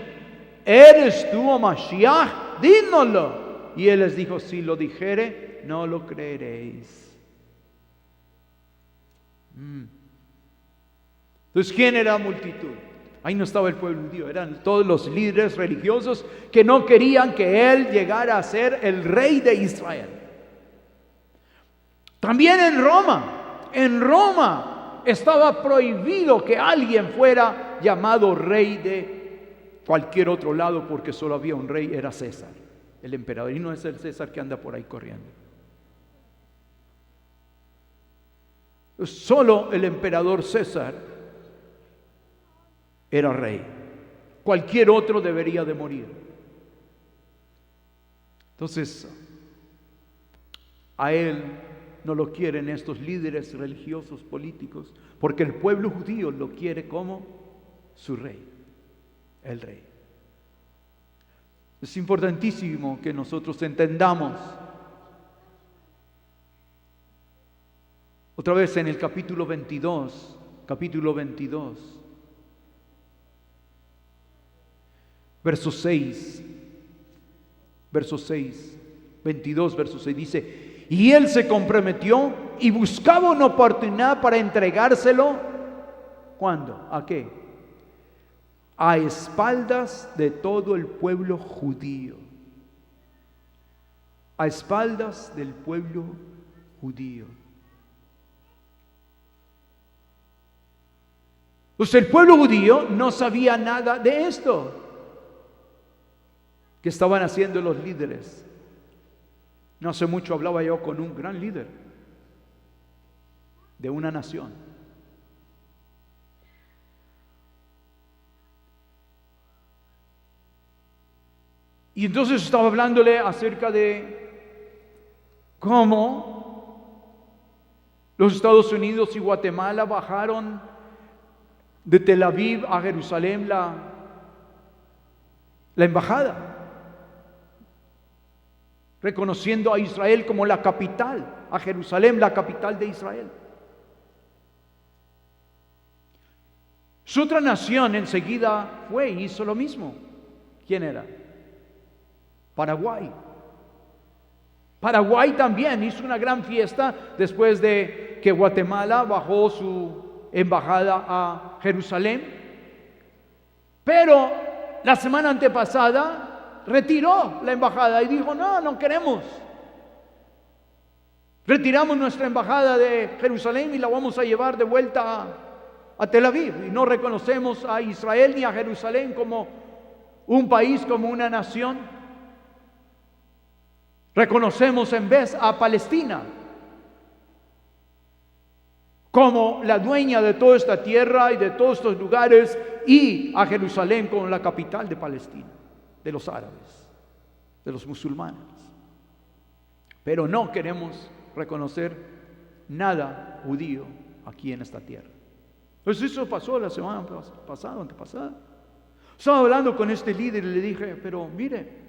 ¿eres tú, oh Mashiach? Dínoslo. Y él les dijo, si lo dijere, no lo creeréis. Entonces, ¿quién era la multitud? Ahí no estaba el pueblo judío, eran todos los líderes religiosos que no querían que él llegara a ser el rey de Israel. También en Roma estaba prohibido que alguien fuera llamado rey de cualquier otro lado, porque solo había un rey, era César, el emperador, y no es el César que anda por ahí corriendo. Solo el emperador César era rey. Cualquier otro debería de morir. Entonces, a él no lo quieren estos líderes religiosos políticos, porque el pueblo judío lo quiere como su rey, el rey. Es importantísimo que nosotros entendamos. Otra vez en el capítulo 22, verso 6, 22, verso 6 dice, y él se comprometió y buscaba una oportunidad para entregárselo. ¿Cuándo? ¿A qué? A espaldas de todo el pueblo judío. A espaldas del pueblo judío. Pues el pueblo judío no sabía nada de esto que estaban haciendo los líderes. No hace mucho hablaba yo con un gran líder de una nación. Y entonces estaba hablándole acerca de cómo los Estados Unidos y Guatemala bajaron de Tel Aviv a Jerusalén la embajada, reconociendo a Israel como la capital, a Jerusalén la capital de Israel. Su otra nación enseguida fue y hizo lo mismo. ¿Quién era? Paraguay. Paraguay también hizo una gran fiesta después de que Guatemala bajó su embajada a Jerusalén. Pero la semana antepasada retiró la embajada y dijo, no, no queremos. Retiramos nuestra embajada de Jerusalén y la vamos a llevar de vuelta a Tel Aviv. Y no reconocemos a Israel ni a Jerusalén como un país, como una nación. Reconocemos en vez a Palestina como la dueña de toda esta tierra y de todos estos lugares, y a Jerusalén como la capital de Palestina, de los árabes, de los musulmanes. Pero no queremos reconocer nada judío aquí en esta tierra. Entonces eso pasó la semana pasada, antepasada. Estaba hablando con este líder y le dije, pero mire,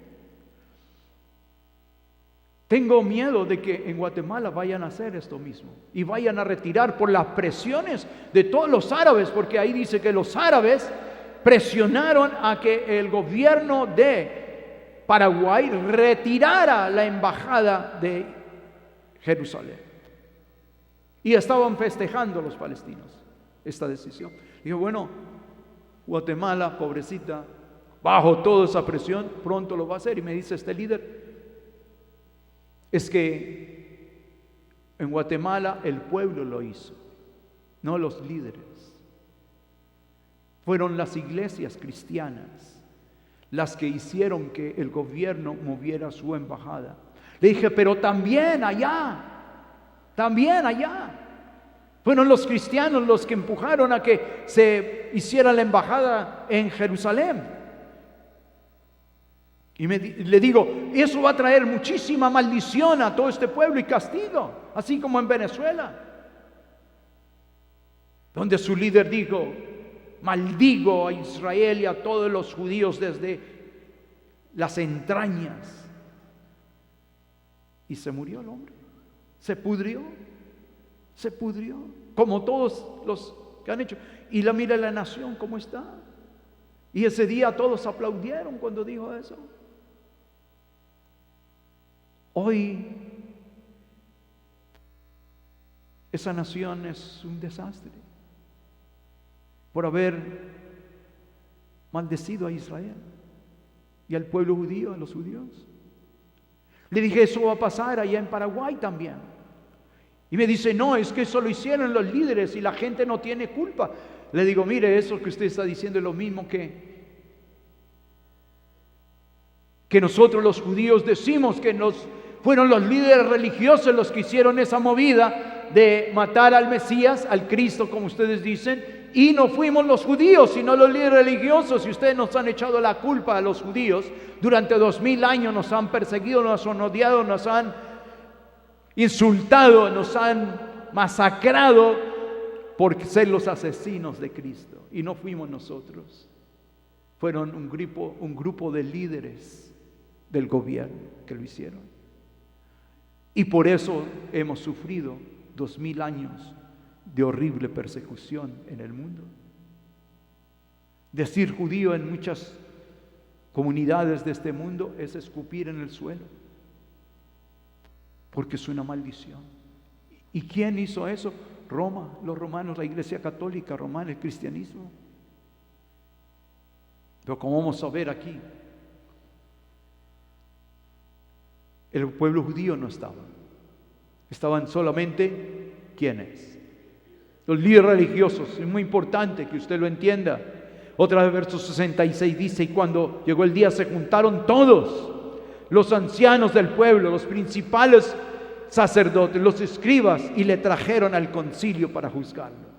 tengo miedo de que en Guatemala vayan a hacer esto mismo y vayan a retirar por las presiones de todos los árabes, porque ahí dice que los árabes presionaron a que el gobierno de Paraguay retirara la embajada de Jerusalén. Y estaban festejando los palestinos esta decisión. Dijo, bueno, Guatemala, pobrecita, bajo toda esa presión, pronto lo va a hacer. Y me dice este líder, es que en Guatemala el pueblo lo hizo, no los líderes. Fueron las iglesias cristianas las que hicieron que el gobierno moviera su embajada. Le dije, pero también allá, fueron los cristianos los que empujaron a que se hiciera la embajada en Jerusalén. Y le digo, eso va a traer muchísima maldición a todo este pueblo y castigo, así como en Venezuela, donde su líder dijo, maldigo a Israel y a todos los judíos desde las entrañas. Y se murió el hombre, se pudrió, como todos los que han hecho. Y mira la nación cómo está. Y ese día todos aplaudieron cuando dijo eso. Hoy esa nación es un desastre por haber maldecido a Israel y al pueblo judío, a los judíos. Le dije, eso va a pasar allá en Paraguay también. Y me dice, no, es que eso lo hicieron los líderes y la gente no tiene culpa. Le digo, mire, eso que usted está diciendo es lo mismo que nosotros los judíos decimos que fueron los líderes religiosos los que hicieron esa movida de matar al Mesías, al Cristo, como ustedes dicen, y no fuimos los judíos, sino los líderes religiosos. Y ustedes nos han echado la culpa a los judíos. Durante 2000 años nos han perseguido, nos han odiado, nos han insultado, nos han masacrado por ser los asesinos de Cristo. Y no fuimos nosotros. Fueron un grupo de líderes del gobierno que lo hicieron. Y por eso hemos sufrido 2000 años de horrible persecución en el mundo. Decir judío en muchas comunidades de este mundo es escupir en el suelo, porque es una maldición. ¿Y quién hizo eso? Roma, los romanos, la Iglesia Católica Romana, el cristianismo. Pero como vamos a ver aquí, el pueblo judío no estaba. Estaban solamente, ¿quiénes? Los líderes religiosos. Es muy importante que usted lo entienda. Otra vez, verso 66 dice, y cuando llegó el día se juntaron todos, los ancianos del pueblo, los principales sacerdotes, los escribas, y le trajeron al concilio para juzgarlo.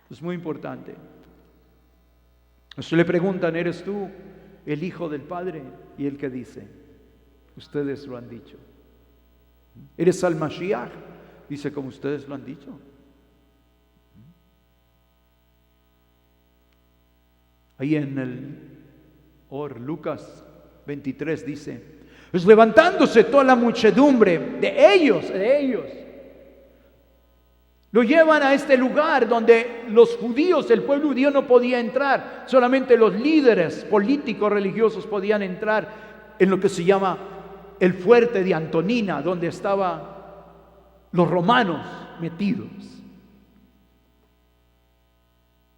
Es muy importante. Le preguntan, ¿eres tú el hijo del Padre? Y él que dice, ustedes lo han dicho. ¿Eres el Mashiach? Dice, como ustedes lo han dicho. Ahí en el Lucas 23 dice, pues levantándose toda la muchedumbre de ellos, lo llevan a este lugar donde los judíos, el pueblo judío no podía entrar, solamente los líderes políticos religiosos podían entrar en lo que se llama el fuerte de Antonina, donde estaban los romanos metidos.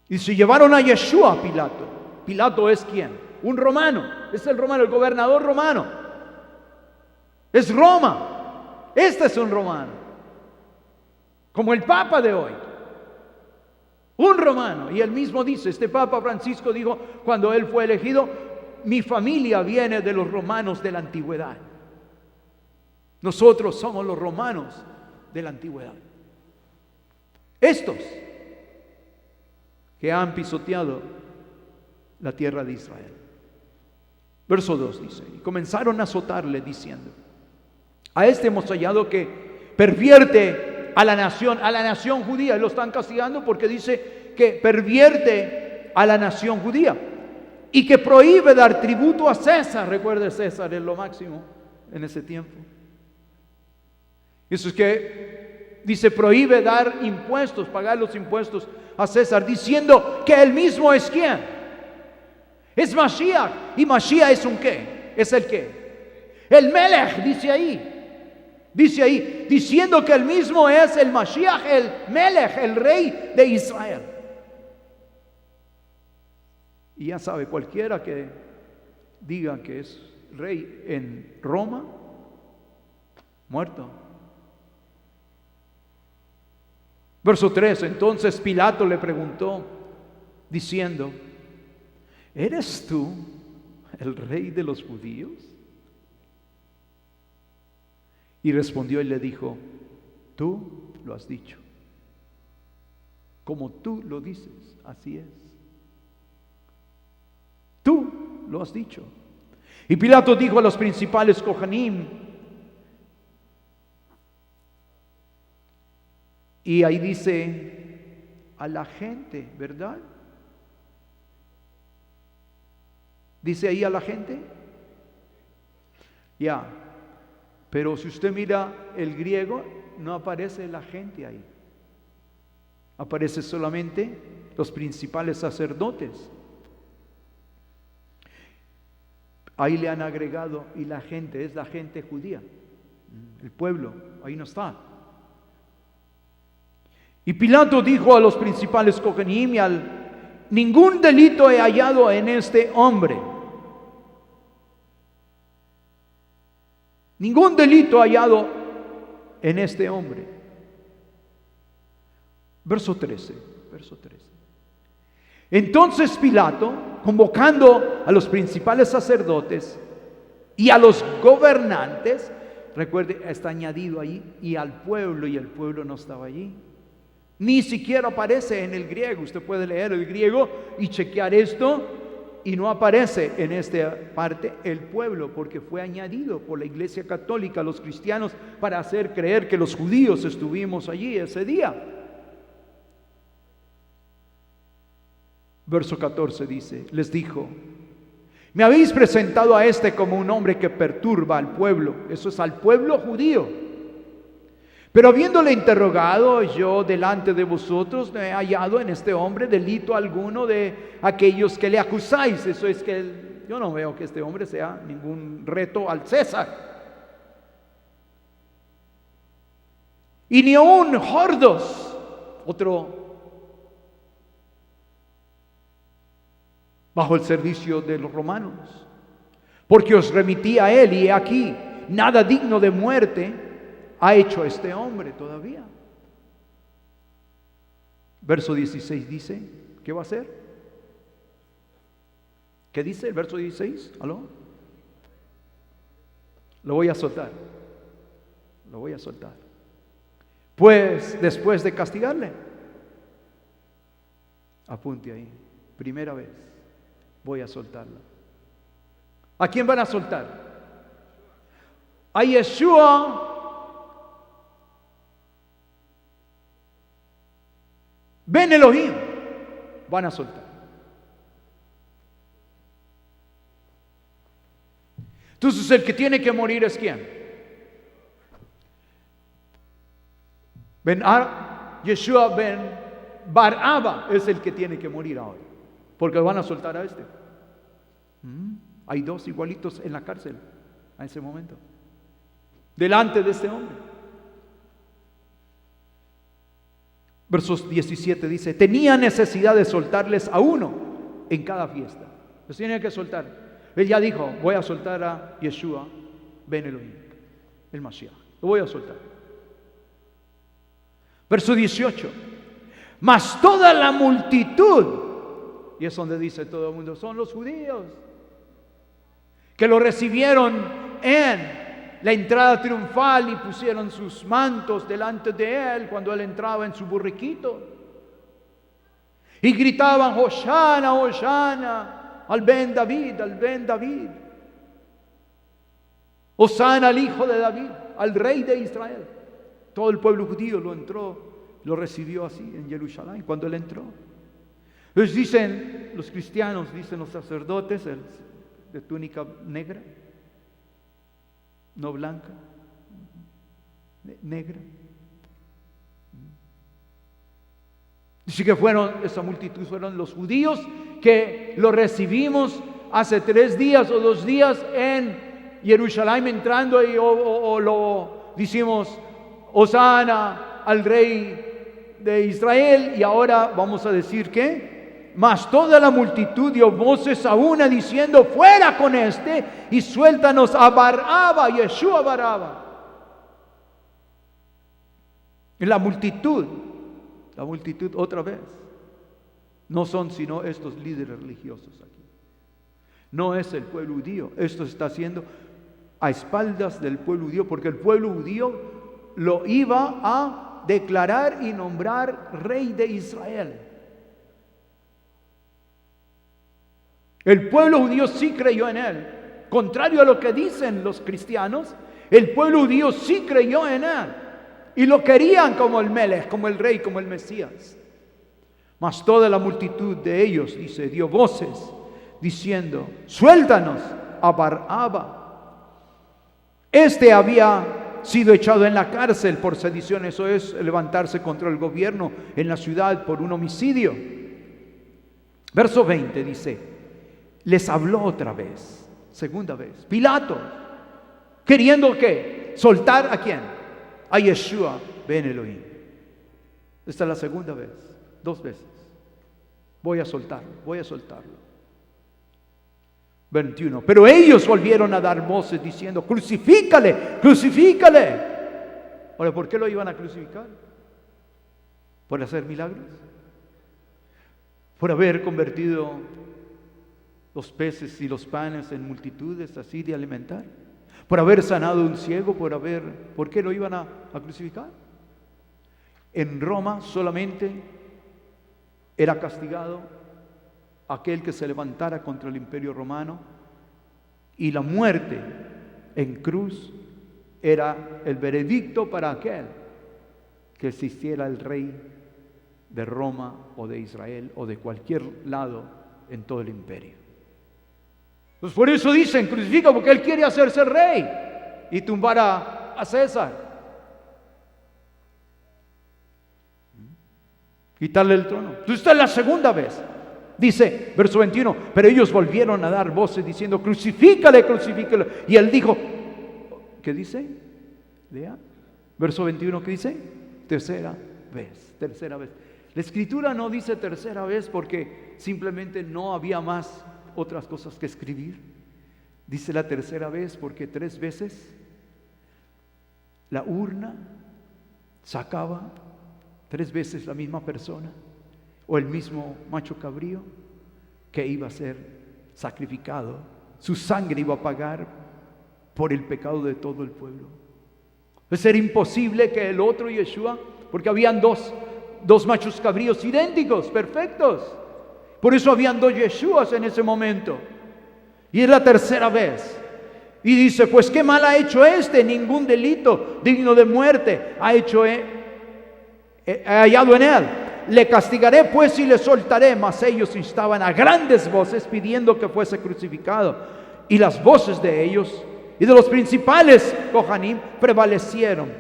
Y se llevaron a Yeshua a Pilato. Pilato es ¿quién? Un romano. Es el romano, el gobernador romano. Es Roma. Este es un romano. Como el Papa de hoy. Un romano. Y él mismo dice, este Papa Francisco dijo, cuando él fue elegido, mi familia viene de los romanos de la antigüedad. Nosotros somos los romanos de la antigüedad. Estos que han pisoteado la tierra de Israel. Verso 2 dice, y comenzaron a azotarle diciendo, a este hemos hallado que pervierte a la nación judía. Y lo están castigando porque dice que pervierte a la nación judía y que prohíbe dar tributo a César. Recuerde, César es lo máximo en ese tiempo. Eso es que dice prohíbe dar impuestos, pagar los impuestos a César, diciendo que él mismo es ¿quién? Es Mashiach. ¿Y Mashiach es un qué? ¿Es el qué? El Melech, dice ahí, diciendo que él mismo es el Mashiach, el Melech, el rey de Israel. Y ya sabe, cualquiera que diga que es rey en Roma, muerto. Verso 3, entonces Pilato le preguntó, diciendo, ¿eres tú el rey de los judíos? Y respondió y le dijo, tú lo has dicho. Como tú lo dices, así es. Tú lo has dicho. Y Pilato dijo a los principales Kohanim, y ahí dice a la gente, ¿verdad? Dice ahí a la gente. Ya. Pero si usted mira el griego, no aparece la gente ahí. Aparece solamente los principales sacerdotes. Ahí le han agregado, y la gente, es la gente judía. El pueblo, ahí no está. Y Pilato dijo a los principales Kohanim y ningún delito he hallado en este hombre. Ningún delito hallado en este hombre. Verso 13. Entonces Pilato, convocando a los principales sacerdotes y a los gobernantes, recuerde, está añadido ahí, y al pueblo, y el pueblo no estaba allí. Ni siquiera aparece en el griego. Usted puede leer el griego y chequear esto, y no aparece en esta parte el pueblo, porque fue añadido por la Iglesia Católica, los cristianos, para hacer creer que los judíos estuvimos allí ese día. Verso 14 dice, les dijo, me habéis presentado a este como un hombre que perturba al pueblo. Eso es al pueblo judío. Pero habiéndole interrogado yo delante de vosotros, no he hallado en este hombre delito alguno de aquellos que le acusáis. Eso es que yo no veo que este hombre sea ningún reto al César. Y ni aun Jordos, otro bajo el servicio de los romanos, porque os remití a él, y he aquí, nada digno de muerte ha hecho este hombre todavía. Verso 16 dice, ¿qué va a hacer? ¿Qué dice el verso 16? ¿Aló? Lo voy a soltar. Pues después de castigarle, apunte ahí, primera vez, voy a soltarla. ¿A quién van a soltar? A Yeshua Ben Elohim van a soltar. Entonces el que tiene que morir es ¿quién? Yeshua Ben Baraba es el que tiene que morir ahora, porque van a soltar a este. Hay dos igualitos en la cárcel a ese momento, delante de este hombre. Versos 17 dice, tenía necesidad de soltarles a uno en cada fiesta. Los tenía que soltar. Él ya dijo, voy a soltar a Yeshua ben Elohim, el Mashiach. Lo voy a soltar. Verso 18. Mas toda la multitud, y es donde dice todo el mundo, son los judíos, que lo recibieron en la entrada triunfal y pusieron sus mantos delante de él cuando él entraba en su burriquito. Y gritaban, Hoshana, Hoshana, al Ben David, al Ben David. Hosana al hijo de David, al rey de Israel. Todo el pueblo judío lo recibió así en Jerusalén cuando él entró. Entonces dicen los cristianos, dicen los sacerdotes de túnica negra, no blanca, negra. Dice que esa multitud fueron los judíos que lo recibimos hace 3 días o 2 días en Jerusalén entrando y lo decimos Hosana al rey de Israel, y ahora vamos a decir que mas toda la multitud dio voces a una diciendo, fuera con este y suéltanos a Baraba, Yeshua Baraba. Y la multitud otra vez, no son sino estos líderes religiosos aquí. No es el pueblo judío. Esto se está haciendo a espaldas del pueblo judío, porque el pueblo judío lo iba a declarar y nombrar rey de Israel. El pueblo judío sí creyó en él. Contrario a lo que dicen los cristianos, el pueblo judío sí creyó en él. Y lo querían como el Melech, como el rey, como el Mesías. Mas toda la multitud de ellos, dice, dio voces diciendo, suéltanos a Baraba. Este había sido echado en la cárcel por sedición, eso es levantarse contra el gobierno en la ciudad por un homicidio. Verso 20 dice, les habló otra vez, segunda vez, Pilato, queriendo ¿qué? Soltar ¿a quién? A Yeshua ben Elohim. Esta es la segunda vez, 2 veces. Voy a soltarlo. 21. Pero ellos volvieron a dar voces diciendo, crucifícale. Ahora, ¿por qué lo iban a crucificar? ¿Por hacer milagros? ¿Por haber convertido los peces y los panes en multitudes así de alimentar? ¿Por haber sanado un ciego? ¿Por qué lo iban a crucificar? En Roma solamente era castigado aquel que se levantara contra el imperio romano, y la muerte en cruz era el veredicto para aquel que existiera el rey de Roma o de Israel o de cualquier lado en todo el imperio. Pues por eso dicen, crucifica, porque él quiere hacerse rey y tumbar a César. Quitarle el trono. Entonces esta es la segunda vez. Dice, verso 21, pero ellos volvieron a dar voces diciendo, crucifícale. Y él dijo, ¿qué dice? Lea. Verso 21, ¿qué dice? Tercera vez. La escritura no dice tercera vez porque simplemente no había más otras cosas que escribir. Dice la tercera vez porque 3 veces la urna sacaba 3 veces la misma persona o el mismo macho cabrío que iba a ser sacrificado. Su sangre iba a pagar por el pecado de todo el pueblo. Pues era imposible que el otro Yeshua, porque habían dos machos cabríos idénticos, perfectos. Por eso habían 2 Yeshuas en ese momento. Y es la tercera vez. Y dice, pues qué mal ha hecho este, ningún delito digno de muerte he hallado en él. Le castigaré pues y le soltaré. Mas ellos instaban a grandes voces pidiendo que fuese crucificado. Y las voces de ellos y de los principales Kohanim prevalecieron.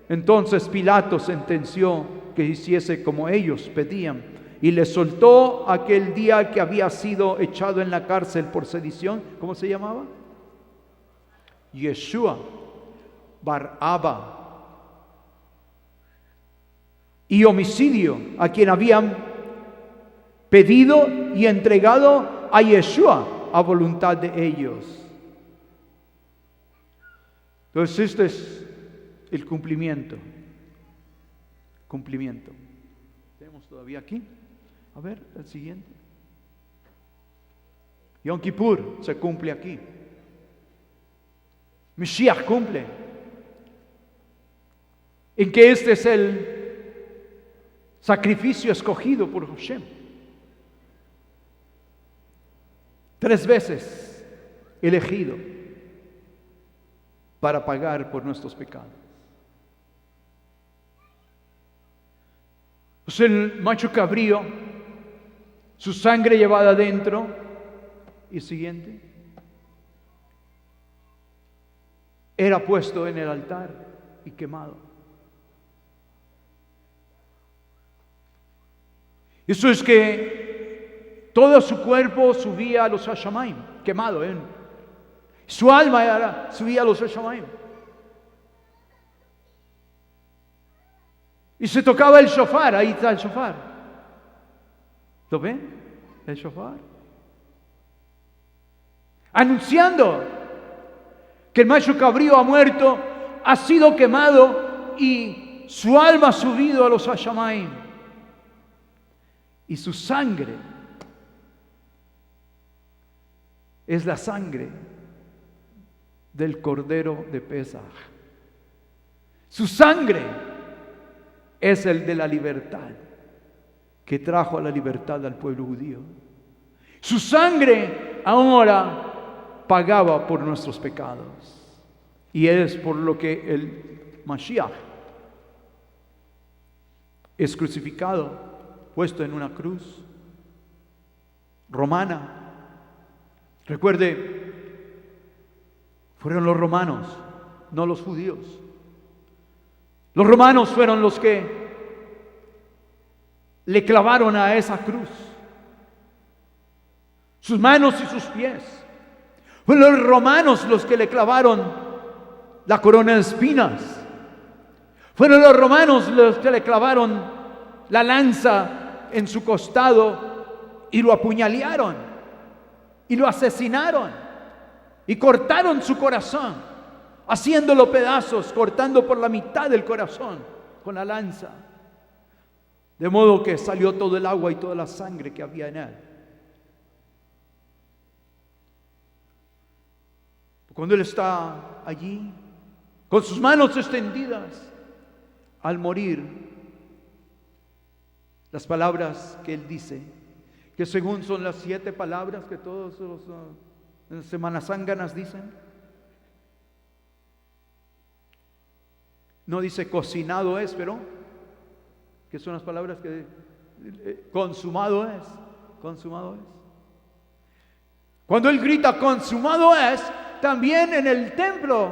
Entonces Pilato sentenció que hiciese como ellos pedían. Y le soltó aquel día que había sido echado en la cárcel por sedición. ¿Cómo se llamaba? Yeshua Baraba. Y homicidio, a quien habían pedido y entregado a Yeshua a voluntad de ellos. Entonces este es el cumplimiento. Cumplimiento. ¿Tenemos todavía aquí? A ver, el siguiente. Yom Kippur se cumple aquí. Mashiach cumple. En que este es el sacrificio escogido por Hashem. 3 veces elegido para pagar por nuestros pecados. Pues el macho cabrío, su sangre llevada adentro, y siguiente, era puesto en el altar y quemado. Eso es que todo su cuerpo subía a los Hashamayim, quemado. Su alma subía a los Hashamayim. Y se tocaba el shofar, ahí está el shofar. ¿Lo ven? El shofar. Anunciando que el macho cabrío ha muerto, ha sido quemado y su alma ha subido a los Hashamayim. Y su sangre es la sangre del Cordero de Pesaj. Su sangre es el de la libertad, que trajo a la libertad al pueblo judío. Su sangre ahora pagaba por nuestros pecados. Y es por lo que el Mashiach es crucificado, puesto en una cruz romana. Recuerde, fueron los romanos, no los judíos. Los romanos fueron los que le clavaron a esa cruz sus manos y sus pies. Fueron los romanos los que le clavaron la corona de espinas. Fueron los romanos los que le clavaron la lanza en su costado y lo apuñalearon y lo asesinaron y cortaron su corazón, haciéndolo pedazos, cortando por la mitad del corazón con la lanza, de modo que salió todo el agua y toda la sangre que había en él. Cuando él está allí con sus manos extendidas, al morir, las palabras que él dice, que según son las 7 palabras que todos los semanazánganas dicen, no dice cocinado es, pero que son las palabras que consumado es, consumado es. Cuando él grita consumado es, también en el templo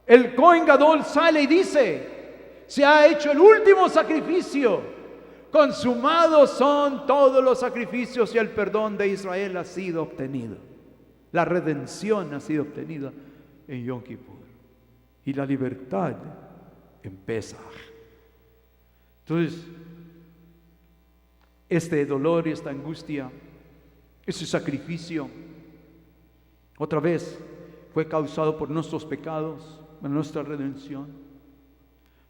el Kohen Gadol sale y dice: se ha hecho el último sacrificio, consumados son todos los sacrificios y el perdón de Israel ha sido obtenido. La redención ha sido obtenida en Yom Kippur y la libertad en Pesaj. Entonces, este dolor y esta angustia, ese sacrificio, otra vez fue causado por nuestros pecados, por nuestra redención.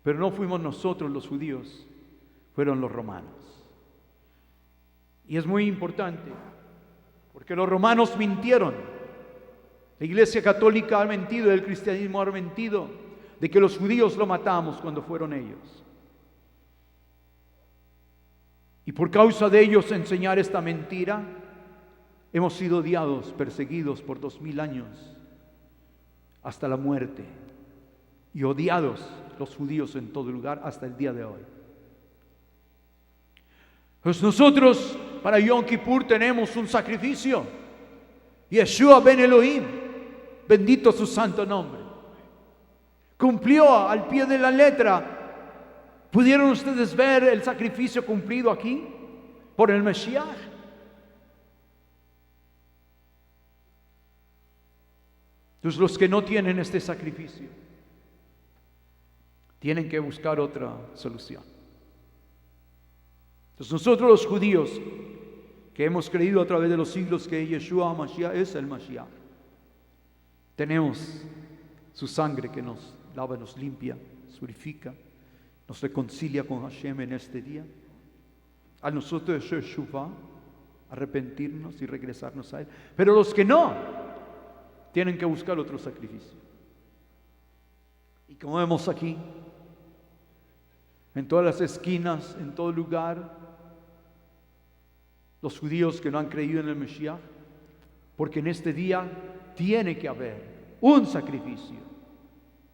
Pero no fuimos nosotros los judíos, fueron los romanos. Y es muy importante, porque los romanos mintieron. La Iglesia Católica ha mentido, el cristianismo ha mentido, de que los judíos lo matamos cuando fueron ellos. Y por causa de ellos enseñar esta mentira, hemos sido odiados, perseguidos por 2000 años, hasta la muerte. Y odiados los judíos en todo lugar hasta el día de hoy. Pues nosotros para Yom Kippur tenemos un sacrificio. Yeshua ben Elohim, bendito su santo nombre, cumplió al pie de la letra. ¿Pudieron ustedes ver el sacrificio cumplido aquí por el Mashiach? Entonces los que no tienen este sacrificio tienen que buscar otra solución. Entonces nosotros los judíos que hemos creído a través de los siglos que Yeshua HaMashiach es el Mashiach. Tenemos su sangre que nos lava, nos limpia, nos purifica, nos reconcilia con Hashem en este día. A nosotros es Shuvah, arrepentirnos y regresarnos a Él. Pero los que no, tienen que buscar otro sacrificio. Y como vemos aquí, en todas las esquinas, en todo lugar, los judíos que no han creído en el Mesías, porque en este día tiene que haber un sacrificio.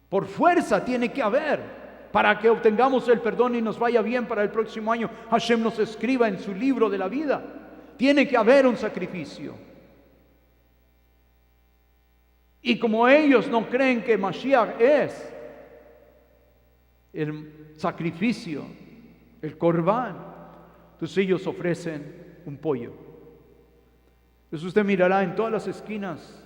Por fuerza tiene que haber, para que obtengamos el perdón y nos vaya bien para el próximo año. Hashem nos escriba en su libro de la vida. Tiene que haber un sacrificio. Y como ellos no creen que Mashiach es el sacrificio, el corbán, entonces ellos ofrecen un pollo. Entonces usted mirará en todas las esquinas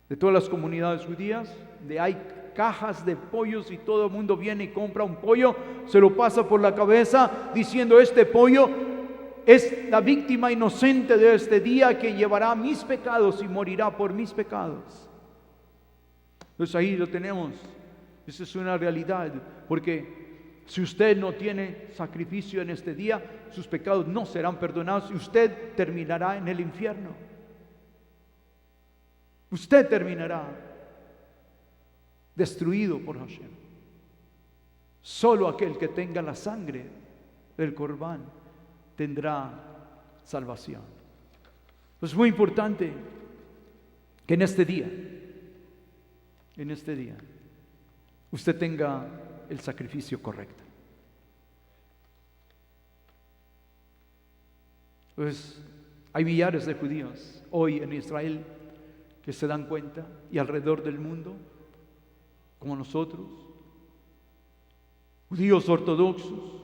de todas las comunidades judías, de hay cajas de pollos y todo el mundo viene y compra un pollo, se lo pasa por la cabeza diciendo: este pollo es la víctima inocente de este día que llevará mis pecados y morirá por mis pecados. Entonces ahí lo tenemos. Esa es una realidad, porque si usted no tiene sacrificio en este día, sus pecados no serán perdonados y usted terminará en el infierno. Usted terminará destruido por Hashem. Solo aquel que tenga la sangre del Corbán tendrá salvación. Es muy importante que en este día, usted tenga el sacrificio correcto. Pues hay millares de judíos hoy en Israel que se dan cuenta, y alrededor del mundo, como nosotros, judíos ortodoxos,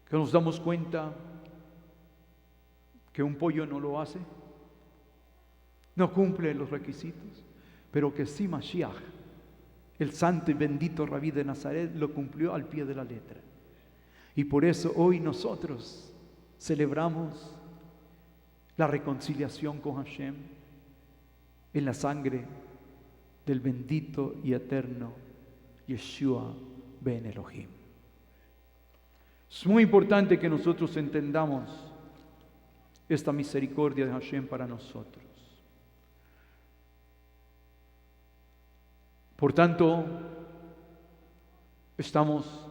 que nos damos cuenta que un pollo no lo hace, no cumple los requisitos, pero que sí Mashiach, el santo y bendito Rabí de Nazaret, lo cumplió al pie de la letra. Y por eso hoy nosotros celebramos la reconciliación con Hashem en la sangre del bendito y eterno Yeshua ben Elohim. Es muy importante que nosotros entendamos esta misericordia de Hashem para nosotros. Por tanto, estamos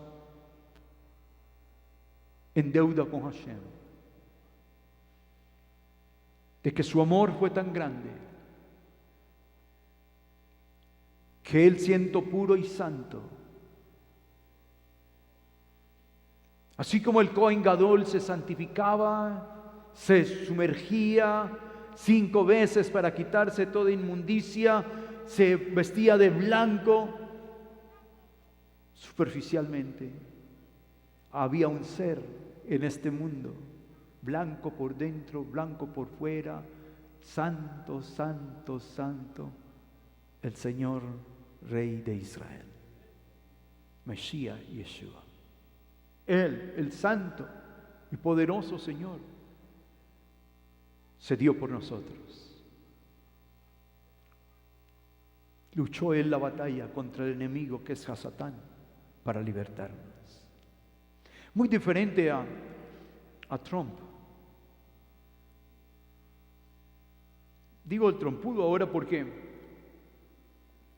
en deuda con Hashem, de que su amor fue tan grande que Él, siendo puro y santo, así como el Cohen Gadol se santificaba, se sumergía 5 veces para quitarse toda inmundicia, se vestía de blanco, superficialmente había un ser en este mundo, blanco por dentro, blanco por fuera, santo, santo, santo, el Señor Rey de Israel, Mesías Yeshua. Él, el santo y poderoso Señor, se dio por nosotros. Luchó Él la batalla contra el enemigo que es Hasatán para libertarnos. Muy diferente a Trump. Digo el trompudo ahora porque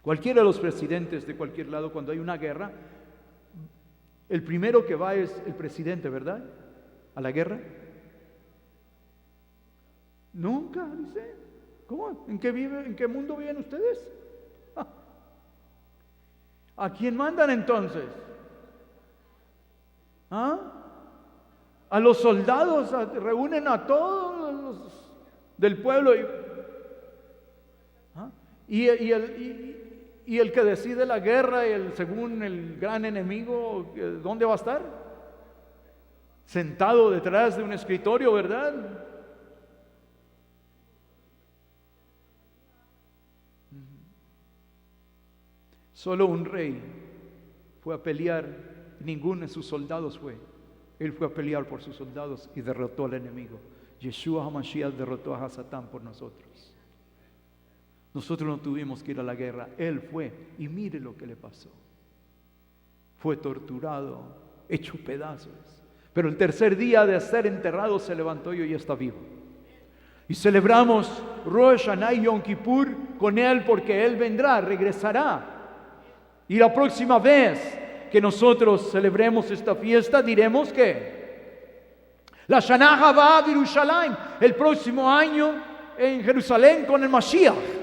cualquiera de los presidentes de cualquier lado, cuando hay una guerra, el primero que va es el presidente, ¿verdad? A la guerra. Nunca, dice. ¿Cómo? ¿En qué mundo viven ustedes? ¿A quién mandan entonces? A los soldados, reúnen a todos los del pueblo y el que decide la guerra, según el gran enemigo, ¿dónde va a estar? Sentado detrás de un escritorio, ¿verdad? Solo un rey fue a pelear, ninguno de sus soldados fue. Él fue a pelear por sus soldados y derrotó al enemigo. Yeshua HaMashiach derrotó a Satán por nosotros. Nosotros no tuvimos que ir a la guerra, Él fue. Y mire lo que le pasó. Fue torturado, hecho pedazos. Pero el tercer día de ser enterrado se levantó y hoy está vivo. Y celebramos Rosh Hashanah y Yom Kippur con Él porque Él vendrá, regresará. Y la próxima vez que nosotros celebremos esta fiesta diremos que la Shana Haba Yerushalayim, el próximo año en Jerusalén con el Mashiach.